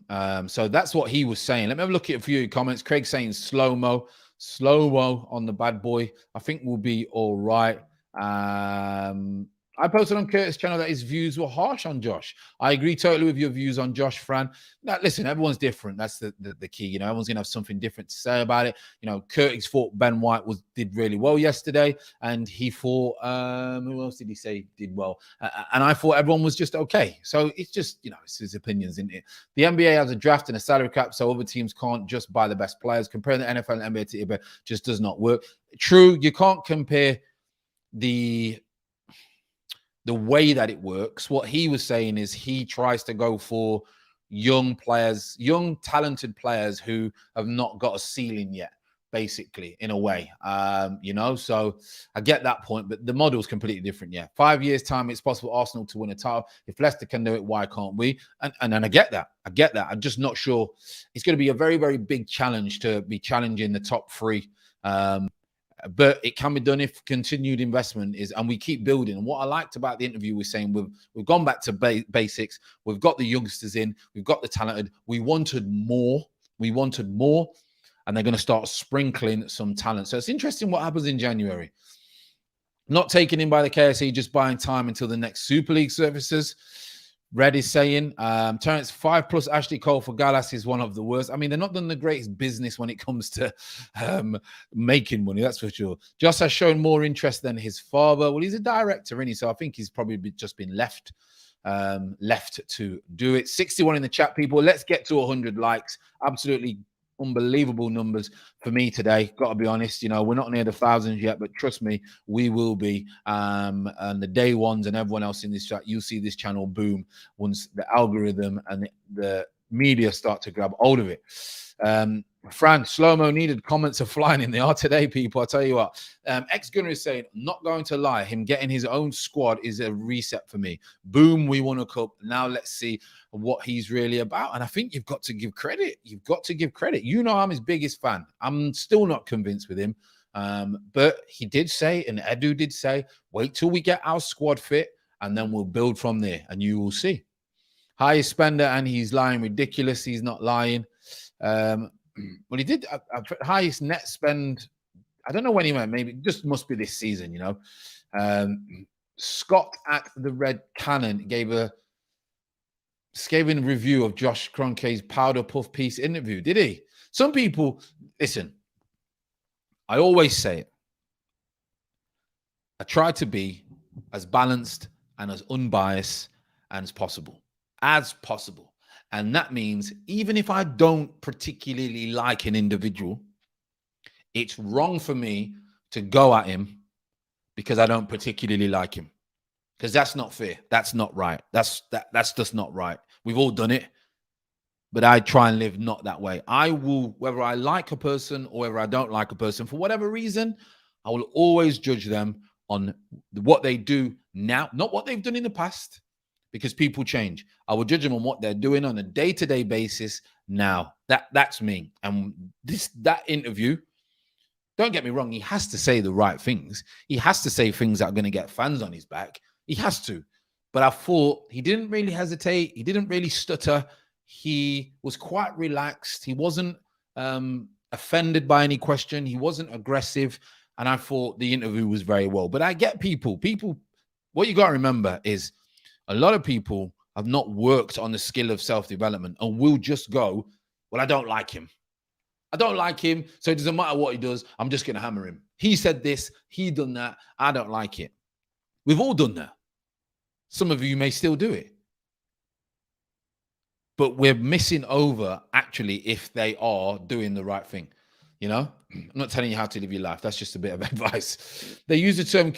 So that's what he was saying. Let me have a look at a few comments. Craig saying slow-mo on the bad boy. I think we'll be all right. I posted on Curtis' channel that his views were harsh on Josh. I agree totally with your views on Josh, Fran. Now, listen, everyone's different. That's the key. You know, everyone's going to have something different to say about it. You know, Curtis thought Ben White did really well yesterday, and he thought, who else did he say did well? And I thought everyone was just okay. So it's just, you know, it's his opinions, isn't it? The NBA has a draft and a salary cap, so other teams can't just buy the best players. Comparing the NFL and NBA to just does not work. True, you can't compare the way that it works. What he was saying is he tries to go for young players, young talented players who have not got a ceiling yet, basically, in a way. You know, so I get that point, but the model is completely different. Yeah, 5 years time, it's possible Arsenal to win a title. If Leicester can do it, why can't we? And I get that. I'm just not sure. It's going to be a very, very big challenge to be challenging the top three. But it can be done if continued investment is, and we keep building. And what I liked about the interview was saying we've gone back to basics. We've got the youngsters in. We've got the talented. We wanted more. And they're going to start sprinkling some talent. So it's interesting what happens in January. Not taken in by the KSE, just buying time until the next Super League surfaces. Red is saying, Terence, 5+ Ashley Cole for Gallas is one of the worst. I mean, they're not done the greatest business when it comes to making money, that's for sure. Josh has shown more interest than his father. Well, he's a director, isn't he? So I think he's probably just been left to do it. 61 in the chat, people. Let's get to 100 likes. Absolutely unbelievable numbers for me today. Got to be honest, you know, we're not near the thousands yet, but trust me, we will be. And the day ones and everyone else in this chat, you'll see this channel boom once the algorithm and the media start to grab hold of it. Fran, slow-mo needed comments are flying in. They are today, people. I'll tell you what. Ex-Gunner is saying, not going to lie, him getting his own squad is a reset for me. Boom, we won a cup. Now let's see what he's really about. And I think you've got to give credit. You know I'm his biggest fan. I'm still not convinced with him. But he did say, and Edu did say, wait till we get our squad fit, and then we'll build from there, and you will see. Highest spender, and he's lying ridiculous. He's not lying. Well, he did highest net spend. I don't know when he went. Maybe it just must be this season, you know. Scott at the Red Cannon gave a scathing review of Josh Kroenke's powder puff piece interview. Did he? Some people, listen, I always say it. I try to be as balanced and as unbiased as possible. And that means even if I don't particularly like an individual, it's wrong for me to go at him because I don't particularly like him. Because that's not fair. That's not right. That's just not right. We've all done it. But I try and live not that way. I will, whether I like a person or whether I don't like a person, for whatever reason, I will always judge them on what they do now, not what they've done in the past. Because people change. I will judge them on what they're doing on a day-to-day basis now. That's me. And that interview, don't get me wrong, he has to say the right things. He has to say things that are going to get fans on his back. He has to. But I thought he didn't really hesitate. He didn't really stutter. He was quite relaxed. He wasn't offended by any question. He wasn't aggressive. And I thought the interview was very well. But I get people. What you got to remember is, a lot of people have not worked on the skill of self-development and will just go, well, I don't like him. I don't like him, so it doesn't matter what he does. I'm just going to hammer him. He said this, he done that. I don't like it. We've all done that. Some of you may still do it. But we're missing over, actually, if they are doing the right thing. You know? I'm not telling you how to live your life. That's just a bit of advice. They use the term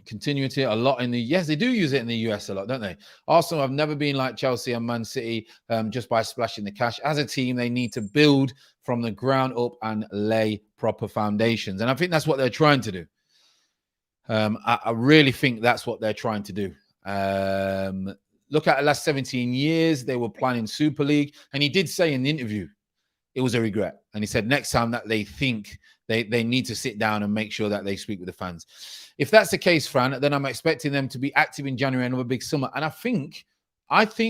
continuity a lot in the... Yes, they do use it in the US a lot, don't they? Arsenal have never been like Chelsea and Man City just by splashing the cash. As a team, they need to build from the ground up and lay proper foundations. And I think that's what they're trying to do. I really think that's what they're trying to do. Look at the last 17 years, they were planning Super League. And he did say in the interview, it was a regret. And he said next time that they think they need to sit down and make sure that they speak with the fans. If that's the case, Fran, then I'm expecting them to be active in January and have a big summer. And I think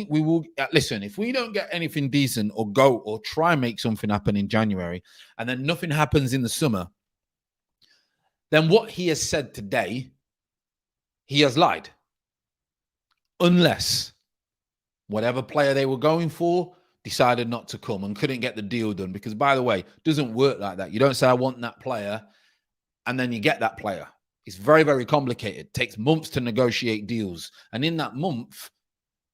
we will, listen, if we don't get anything decent or go or try and make something happen in January and then nothing happens in the summer, then what he has said today, he has lied. Unless whatever player they were going for decided not to come and couldn't get the deal done. Because, by the way, it doesn't work like that. You don't say, I want that player, and then you get that player. It's very, very complicated. It takes months to negotiate deals. And in that month,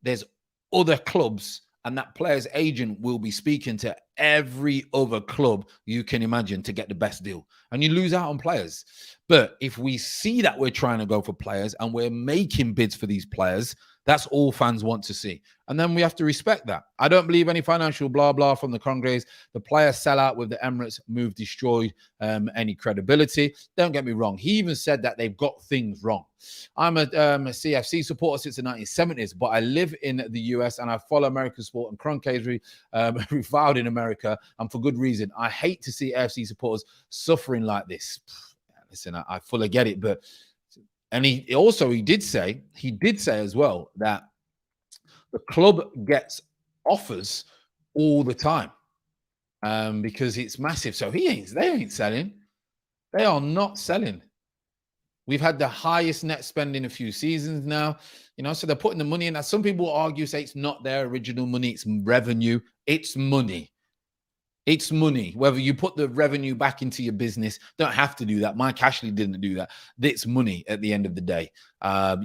there's other clubs, and that player's agent will be speaking to every other club you can imagine to get the best deal. And you lose out on players. But if we see that we're trying to go for players and we're making bids for these players, that's all fans want to see. And then we have to respect that. I don't believe any financial blah, blah from the Congres. The player sellout with the Emirates move destroyed any credibility. Don't get me wrong. He even said that they've got things wrong. I'm a CFC supporter since the 1970s, but I live in the US and I follow American sport, and Kroenke is reviled in America, and for good reason. I hate to see AFC supporters suffering like this. Listen, I fully get it, but... And he did say as well that the club gets offers all the time because it's massive. So they ain't selling. They are not selling. We've had the highest net spend in a few seasons now, so they're putting the money in. Now, some people argue, say it's not their original money, it's revenue. It's money. It's money. Whether you put the revenue back into your business, don't have to do that. Mike Ashley didn't do that. It's money at the end of the day. Our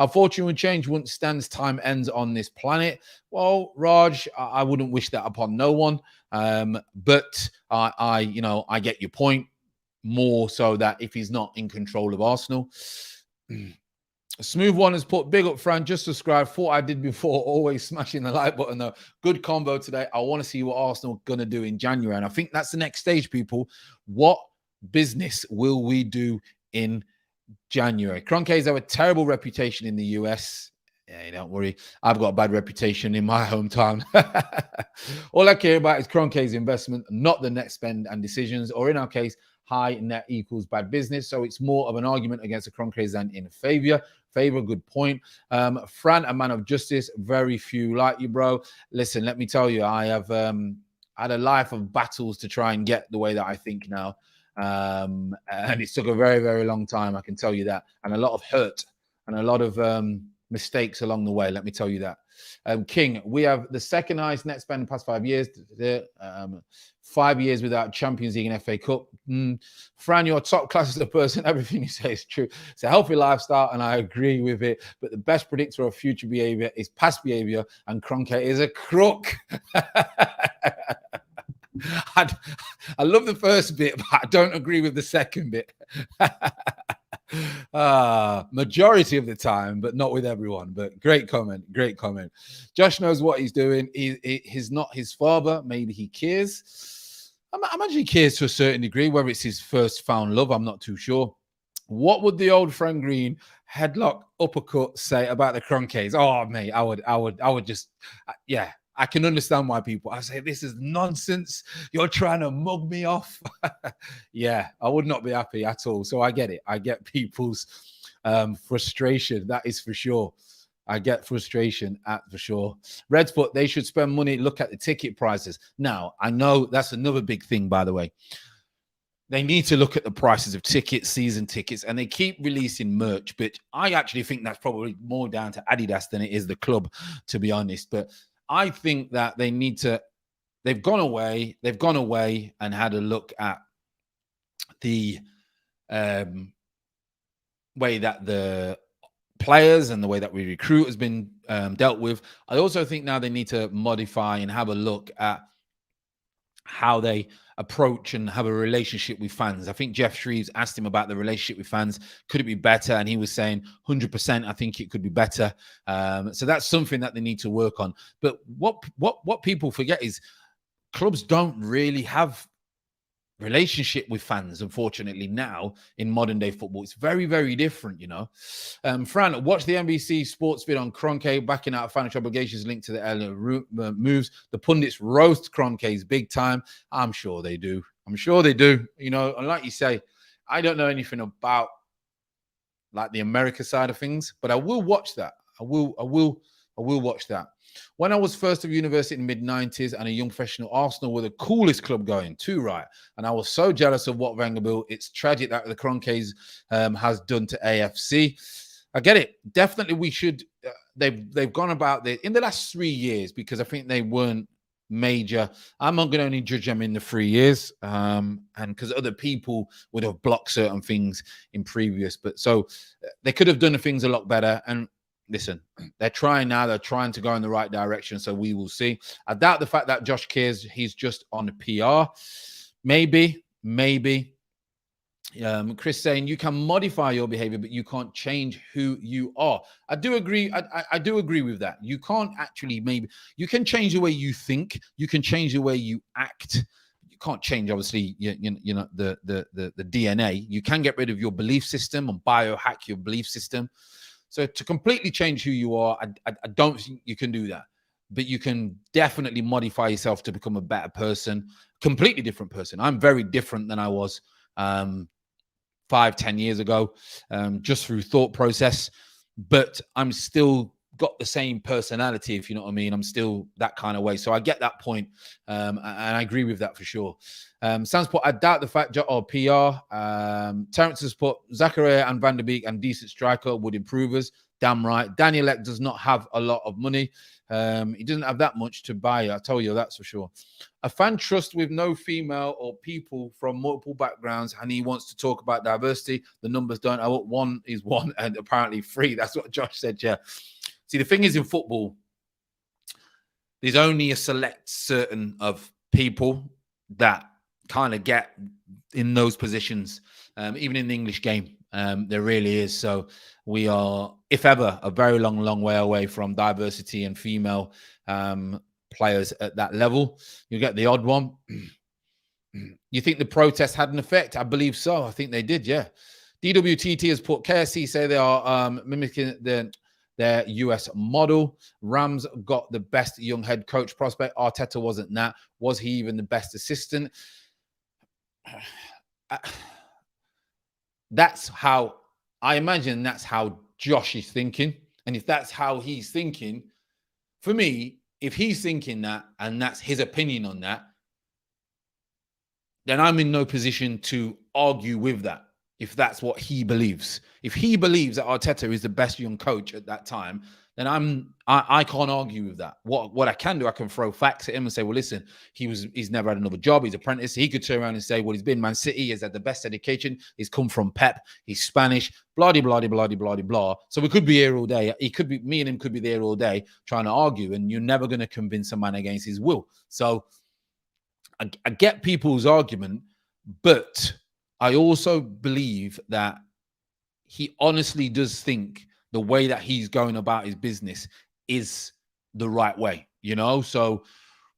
fortune would change once Stan's time ends on this planet. Well, Raj, I wouldn't wish that upon no one. But I get your point, more so that if he's not in control of Arsenal. Smooth One has put, big up, Fran, just subscribe. Thought I did before, always smashing the like button though. Good combo today. I want to see what Arsenal are going to do in January. And I think that's the next stage, people. What business will we do in January? Kroenkes have a terrible reputation in the US. Yeah, don't worry. I've got a bad reputation in my hometown. All I care about is Kroenke's investment, not the net spend and decisions, or in our case, high net equals bad business. So it's more of an argument against the Kroenkes than in favor. Good point. Fran, a man of justice. Very few like you, bro. Listen, let me tell you, I have had a life of battles to try and get the way that I think now. And it took a very, very long time, I can tell you that. And a lot of hurt and a lot of mistakes along the way, let me tell you that. King, we have the second highest net spend in the past 5 years. 5 years without Champions League and FA Cup. Fran, you're top class as a person. Everything you say is true. It's a healthy lifestyle, and I agree with it. But the best predictor of future behavior is past behavior, and Kroenke is a crook. I love the first bit, but I don't agree with the second bit. Majority of the time, but not with everyone. But great comment. Josh knows what he's doing. He's not his father. Maybe he cares. I imagine he cares to a certain degree. Whether it's his first found love, I'm not too sure. What would the old Frank Green headlock uppercut say about the Kroenkes? Oh, mate, I would just, yeah. I can understand why people, I say, this is nonsense. You're trying to mug me off. Yeah, I would not be happy at all. So I get it. I get people's frustration. That is for sure. I get frustration for sure. Reds put, they should spend money. Look at the ticket prices. Now, I know that's another big thing, by the way. they need to look at the prices of tickets, season tickets, and they keep releasing merch. But I actually think that's probably more down to Adidas than it is the club, to be honest. But I think that they need to. They've gone away and had a look at the way that the players and the way that we recruit has been dealt with. I also think now they need to modify and have a look at how they approach and have a relationship with fans. I think Jeff Shreves asked him about the relationship with fans. Could it be better? And he was saying 100%. I think it could be better. So that's something that they need to work on. But what people forget is clubs don't really have relationship with fans, unfortunately. Now in modern day football, it's very, very different, you know. Fran, watch the NBC sports vid on Kroenke backing out of financial obligations linked to the earlier moves. The pundits roast Kroenke's big time. I'm sure they do. You know, and like you say, I don't know anything about like the America side of things, but I will watch that. I will watch that. When I was first of university in the mid-90s and a young professional, Arsenal were the coolest club going, too right. And I was so jealous of what Wenger built. It's tragic that the Kroenkes has done to AFC. I get it. Definitely we should. They've gone about it in the last 3 years because I think they weren't major. I'm not going to only judge them in the 3 years and because other people would have blocked certain things in previous. But so they could have done the things a lot better. And listen, they're trying now. They're trying to go in the right direction. So we will see. I doubt the fact that Josh cares. He's just on PR. Maybe. Chris saying you can modify your behavior, but you can't change who you are. I do agree. I do agree with that. You can't actually, maybe you can change the way you think. You can change the way you act. You can't change, obviously, you know, the DNA. You can get rid of your belief system and biohack your belief system. So to completely change who you are, I don't think you can do that. But you can definitely modify yourself to become a better person, completely different person. I'm very different than I was 5-10 years ago, just through thought process. But I'm still got the same personality, if you know what I mean. I'm still that kind of way. So I get that point, and I agree with that for sure. Sans put, I doubt the fact, or PR. Terrence has put, Zakaria and Van der Beek and decent striker would improve us. Damn right. Daniel Ek does not have a lot of money. He doesn't have that much to buy. I tell you, that's for sure. A fan trust with no female or people from multiple backgrounds, and he wants to talk about diversity. The numbers don't. One is one, and apparently 3. That's what Josh said. Yeah. See, the thing is in football, there's only a select certain of people that kind of get in those positions, even in the English game. There really is. So we are, if ever, a very long way away from diversity and female players at that level. You get the odd one. You think the protest had an effect? I believe so. I think they did, yeah. DWTT has put, KSC say they are mimicking their US model. Rams got the best young head coach prospect. Arteta wasn't that. Was he even the best assistant? That's how, I imagine that's how Josh is thinking. And if that's how he's thinking, for me, if he's thinking that and that's his opinion on that, then I'm in no position to argue with that. If that's what he believes. If he believes that Arteta is the best young coach at that time, then I can't argue with that. What I can do, I can throw facts at him and say, well, listen, he's never had another job. He's apprentice. He could turn around and say, well, he's been Man City. He's had the best education. He's come from Pep. He's Spanish. Blah, blah, blah, blah, blah, blah. So we could be here all day. Me and him could be there all day trying to argue, and you're never going to convince a man against his will. So I get people's argument, but I also believe that he honestly does think the way that he's going about his business is the right way, you know? So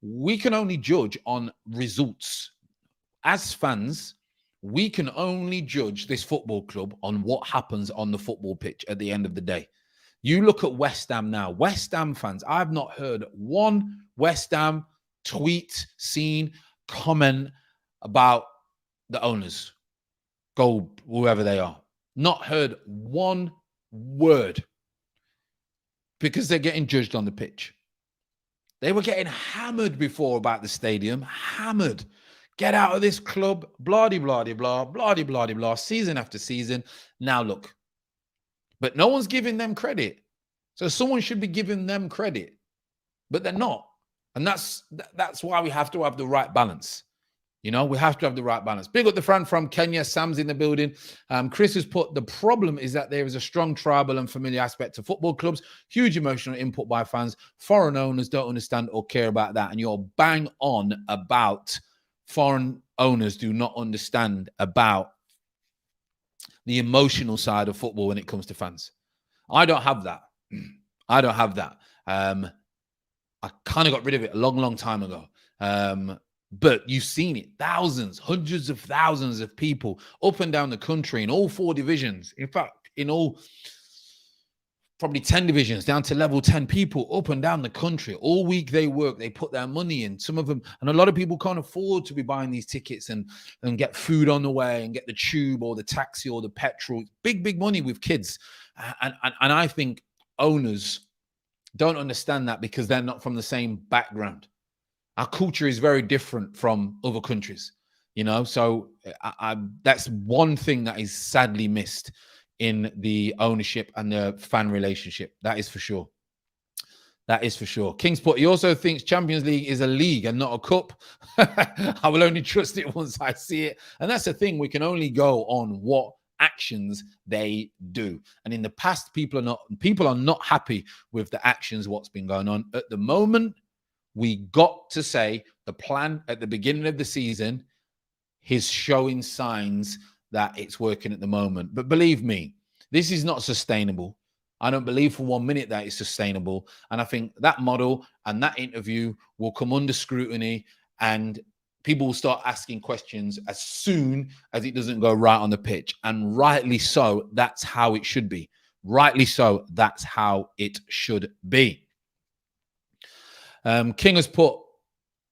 we can only judge on results. As fans, we can only judge this football club on what happens on the football pitch at the end of the day. You look at West Ham now. West Ham fans, I've not heard one West Ham tweet, scene, comment about the owners. Go whoever they are. Not heard one word because they're getting judged on the pitch. They were getting hammered before about the stadium. Hammered. Get out of this club, blah, blah, blah, blah, blah, blah, season after season. Now look, but no one's giving them credit. So someone should be giving them credit, but they're not. And that's why we have to have the right balance. You know, we have to have the right balance. Big up the friend from Kenya. Sam's in the building. Chris has put, the problem is that there is a strong tribal and familiar aspect to football clubs, huge emotional input by fans. Foreign owners don't understand or care about that. And you're bang on about foreign owners do not understand about the emotional side of football when it comes to fans. I don't have that. I don't have that. I kind of got rid of it a long, long time ago. But you've seen it, thousands, hundreds of thousands of people up and down the country in all 4 divisions. In fact, in all probably 10 divisions down to level 10, people up and down the country. All week they work, they put their money in. Some of them, and a lot of people can't afford to be buying these tickets and get food on the way and get the tube or the taxi or the petrol. Big, big money with kids. And I think owners don't understand that because they're not from the same background. Our culture is very different from other countries, you know. So that's one thing that is sadly missed in the ownership and the fan relationship. That is for sure. That is for sure. Kingsport, he also thinks Champions League is a league and not a cup. I will only trust it once I see it. And that's the thing. We can only go on what actions they do. And in the past, people are not happy with the actions, what's been going on. At the moment, we got to say the plan at the beginning of the season is showing signs that it's working at the moment. But believe me, this is not sustainable. I don't believe for 1 minute that it's sustainable. And I think that model and that interview will come under scrutiny and people will start asking questions as soon as it doesn't go right on the pitch. And rightly so, that's how it should be. Rightly so, that's how it should be. King has put,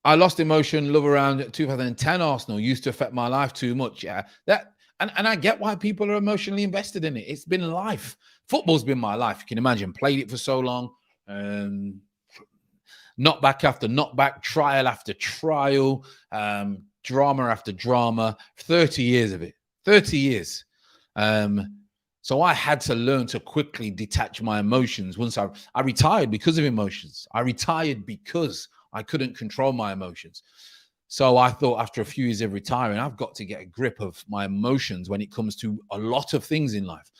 I lost emotion, love around 2010 Arsenal used to affect my life too much. Yeah, and I get why people are emotionally invested in it. It's been life. Football's been my life. You can imagine, played it for so long. Knockback after knockback, trial after trial, drama after drama. 30 years of it. 30 years. So I had to learn to quickly detach my emotions. Once I retired because of emotions. I retired because I couldn't control my emotions. So I thought after a few years of retiring, I've got to get a grip of my emotions when it comes to a lot of things in life.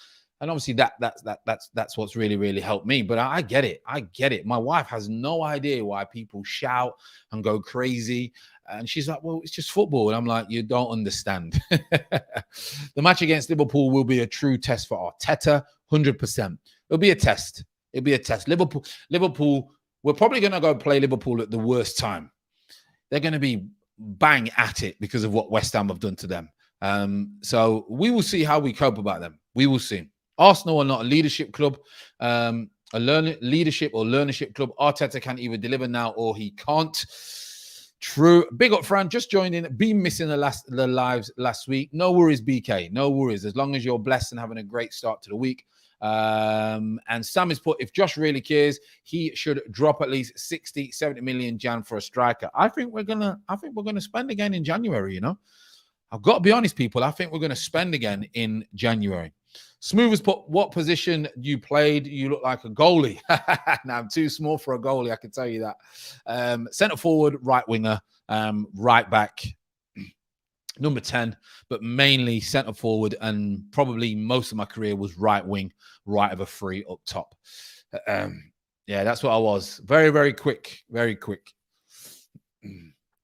And obviously that's what's really, really helped me. But I get it. I get it. My wife has no idea why people shout and go crazy. And she's like, well, it's just football. And I'm like, you don't understand. The match against Liverpool will be a true test for Arteta, 100%. It'll be a test. It'll be a test. Liverpool, we're probably going to go play Liverpool at the worst time. They're going to be bang at it because of what West Ham have done to them. So we will see how we cope about them. We will see. Arsenal are not a leadership club, leadership or learnership club. Arteta can either deliver now or he can't. True. Big up, Fran. Just joined in. Been missing the lives last week. No worries, BK. No worries. As long as you're blessed and having a great start to the week. And Sam has put, if Josh really cares, he should drop at least 60, 70 million Jan for a striker. I think we're gonna spend again in January, you know. I've got to be honest, people. I think we're gonna spend again in January. Smooth has put, what position you played? You look like a goalie. Now, I'm too small for a goalie, I can tell you that. Centre forward, right winger, right back, number 10, but mainly centre forward, and probably most of my career was right wing, right of a free up top. Yeah, that's what I was. Very, very quick, very quick.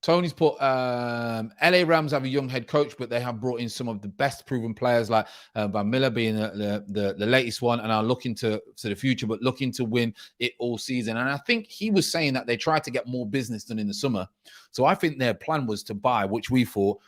Tony's put, LA Rams have a young head coach, but they have brought in some of the best proven players, like Van Miller being the latest one, and are looking to the future, but looking to win it all season. And I think he was saying that they tried to get more business done in the summer. So I think their plan was to buy, which we thought,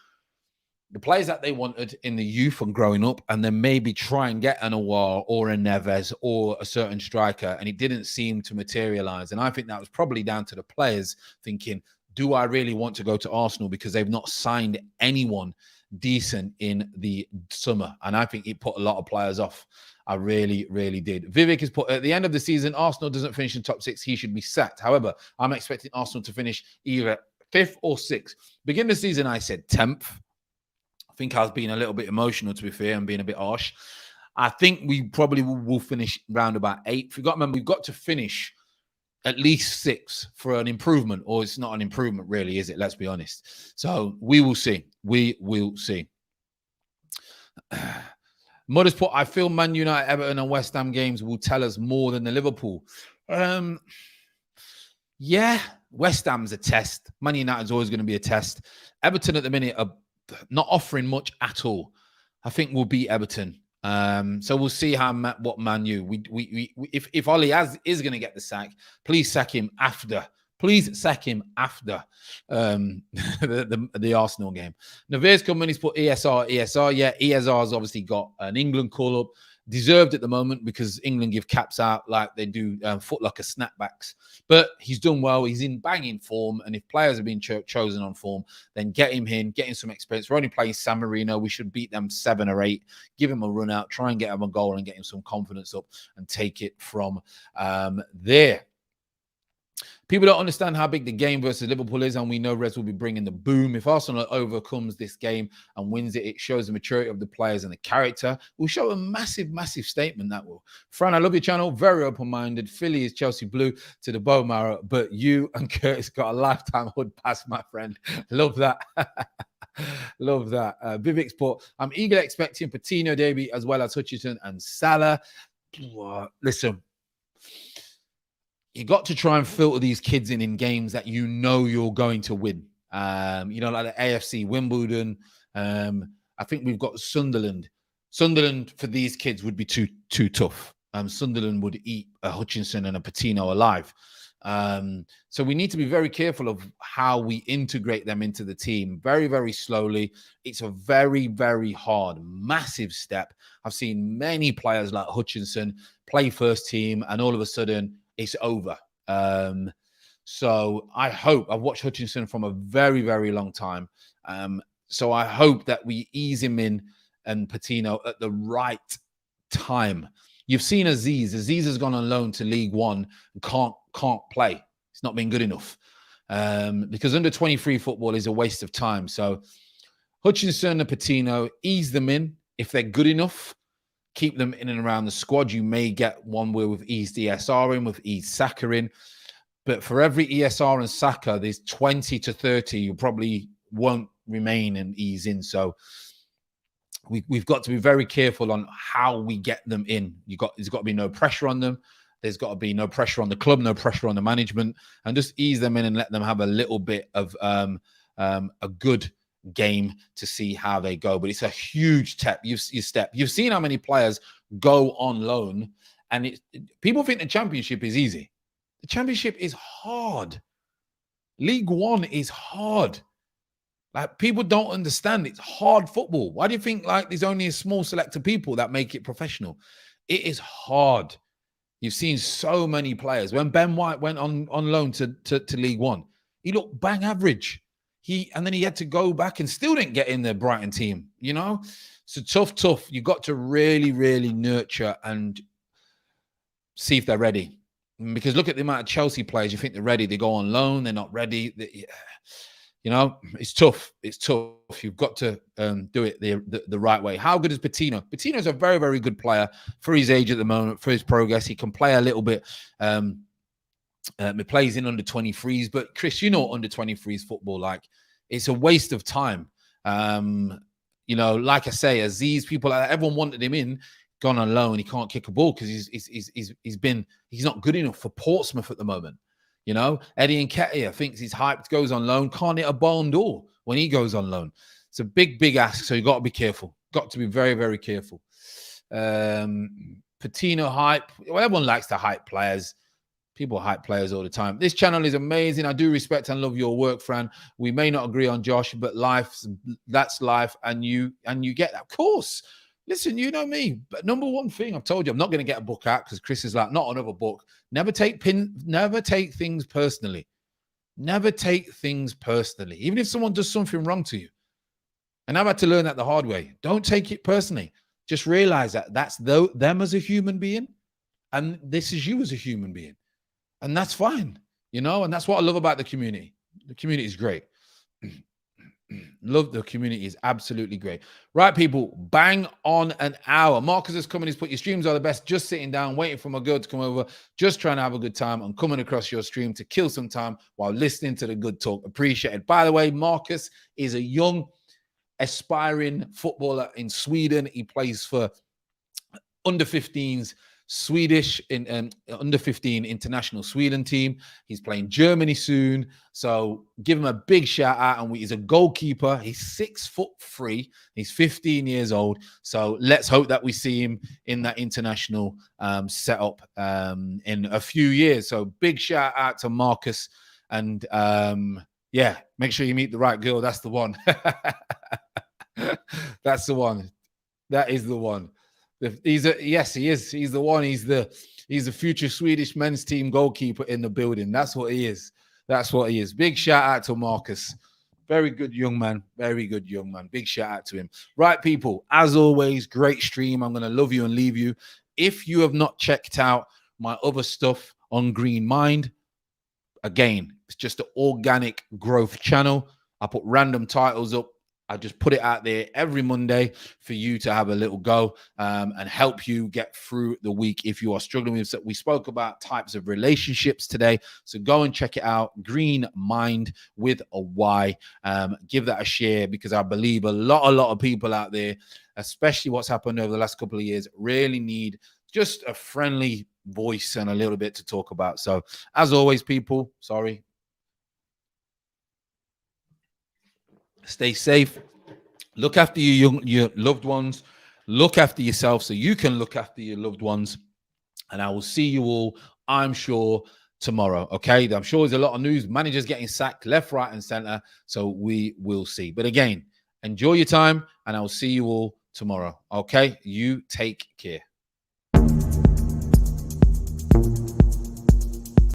the players that they wanted in the youth and growing up, and then maybe try and get an Aouar or a Neves or a certain striker, and it didn't seem to materialize. And I think that was probably down to the players thinking, do I really want to go to Arsenal because they've not signed anyone decent in the summer? And I think it put a lot of players off. I really, really did. Vivek has put, at the end of the season, Arsenal doesn't finish in top 6. He should be sacked. However, I'm expecting Arsenal to finish either 5th or 6th. Beginning of the season, I said 10th. I think I was being a little bit emotional, to be fair, and being a bit harsh. I think we probably will finish round about 8th. We've got to remember, we've got to finish at least 6th for an improvement, or it's not an improvement really, is it? Let's be honest. So we will see. We will see. Mothers put, I feel Man United, Everton and West Ham games will tell us more than the Liverpool. Yeah, West Ham's a test. Man United's always going to be a test. Everton at the minute are not offering much at all. I think we'll beat Everton. So we'll see what Man U. If Ollie is going to get the sack, please sack him after. Please sack him after the Arsenal game. Naveer's company's put ESR. Yeah, ESR's obviously got an England call-up. Deserved at the moment because England give caps out like they do Foot Locker snapbacks. But he's done well. He's in banging form. And if players have been chosen on form, then get him in, get him some experience. We're only playing San Marino. We should beat them 7 or 8. Give him a run out. Try and get him a goal and get him some confidence up and take it from there. People don't understand how big the game versus Liverpool is, and we know Reds will be bringing the boom. If Arsenal overcomes this game and wins it, it shows the maturity of the players and the character. Will show a massive, massive statement, that will. Fran, I love your channel. Very open-minded. Philly is Chelsea blue to the bone marrow, but you and Curtis got a lifetime hood pass, my friend. Love that. Love that. Vivek's put, I'm eagerly expecting Patino debut as well as Hutchinson and Salah. Listen, you got to try and filter these kids in games that you know you're going to win. Like the AFC, Wimbledon. I think we've got Sunderland. Sunderland for these kids would be too tough. Sunderland would eat a Hutchinson and a Patino alive. So we need to be very careful of how we integrate them into the team very, very slowly. It's a very, very hard, massive step. I've seen many players like Hutchinson play first team and all of a sudden it's over. So I hope, I've watched Hutchinson from a very, very long time. So I hope that we ease him in and Patino at the right time. You've seen Aziz. Aziz has gone on loan to League One and can't play. It's not been good enough. Because under 23 football is a waste of time. So Hutchinson and Patino, ease them in. If they're good enough, keep them in and around the squad. You may get one where we've eased ESR in, we've eased Saka in. But for every ESR and Saka, there's 20 to 30 you probably won't remain and ease in. So we've got to be very careful on how we get them in. There's got to be no pressure on them. There's got to be no pressure on the club, no pressure on the management, and just ease them in and let them have a little bit of a good game to see how they go. But it's a huge step. You've seen how many players go on loan, and people think the Championship is easy. The Championship is hard. League One is hard. Like, people don't understand it's hard football. Why do you think like there's only a small select of people that make it professional? It is hard. You've seen so many players. When Ben White went on loan to League One, he looked bang average. And then he had to go back and still didn't get in the Brighton team, So tough. You've got to really, really nurture and see if they're ready. Because look at the amount of Chelsea players. You think they're ready. They go on loan. They're not ready. It's tough. It's tough. You've got to do it the right way. How good is Patino? Patino's a very, very good player for his age at the moment, for his progress. He can play a little bit. He plays in under 23s. But, Chris, under 23s football, like, it's a waste of time. Like I say, Aziz, everyone wanted him in, gone on loan. He can't kick a ball because he's not good enough for Portsmouth at the moment. Eddie Nketiah thinks he's hyped, goes on loan, can't hit a barn door when he goes on loan. It's a big, big ask, so you've got to be careful. Got to be very, very careful. Patino hype. Well, everyone likes to hype players. People hype players all the time. This channel is amazing. I do respect and love your work, Fran. We may not agree on Josh, but that's life, and you get that. Of course. Listen, you know me, but number one thing I've told you, I'm not going to get a book out because Chris is like, not another book. Never take things personally. Never take things personally. Even if someone does something wrong to you. And I've had to learn that the hard way. Don't take it personally. Just realize that that's them as a human being, and this is you as a human being. And that's fine, and that's what I love about the community. The community is great. Love the community is absolutely great. Right, people, bang on an hour. Marcus is coming. He's put your streams are the best. Just sitting down, waiting for my girl to come over. Just trying to have a good time. I'm coming across your stream to kill some time while listening to the good talk. Appreciate it. By the way, Marcus is a young, aspiring footballer in Sweden. He plays for under 15s Swedish in under 15 international Sweden team. He's playing Germany soon, so give him a big shout out. And he's a goalkeeper. He's 6'3". He's 15 years old. So let's hope that we see him in that international setup in a few years. So big shout out to Marcus, and yeah, make sure you meet the right girl. That's the one. That's the one. That is the one. Yes, he is. He's the one. He's the future Swedish men's team goalkeeper in the building. That's what he is. That's what he is. Big shout out to Marcus. Very good young man. Very good young man. Big shout out to him. Right, people. As always, great stream. I'm going to love you and leave you. If you have not checked out my other stuff on Green Mind, again, it's just an organic growth channel. I put random titles up. I just put it out there every Monday for you to have a little go and help you get through the week if you are struggling with. So we spoke about types of relationships today. So go and check it out. Green Mind with a Y. Give that a share, because I believe a lot of people out there, especially what's happened over the last couple of years, really need just a friendly voice and a little bit to talk about. So as always, people, sorry. Stay safe. Look after your loved ones. Look after yourself so you can look after your loved ones. And I will see you all, I'm sure, tomorrow. Okay? I'm sure there's a lot of news. Managers getting sacked left, right, and center. So we will see. But again, enjoy your time, and I will see you all tomorrow. Okay? You take care.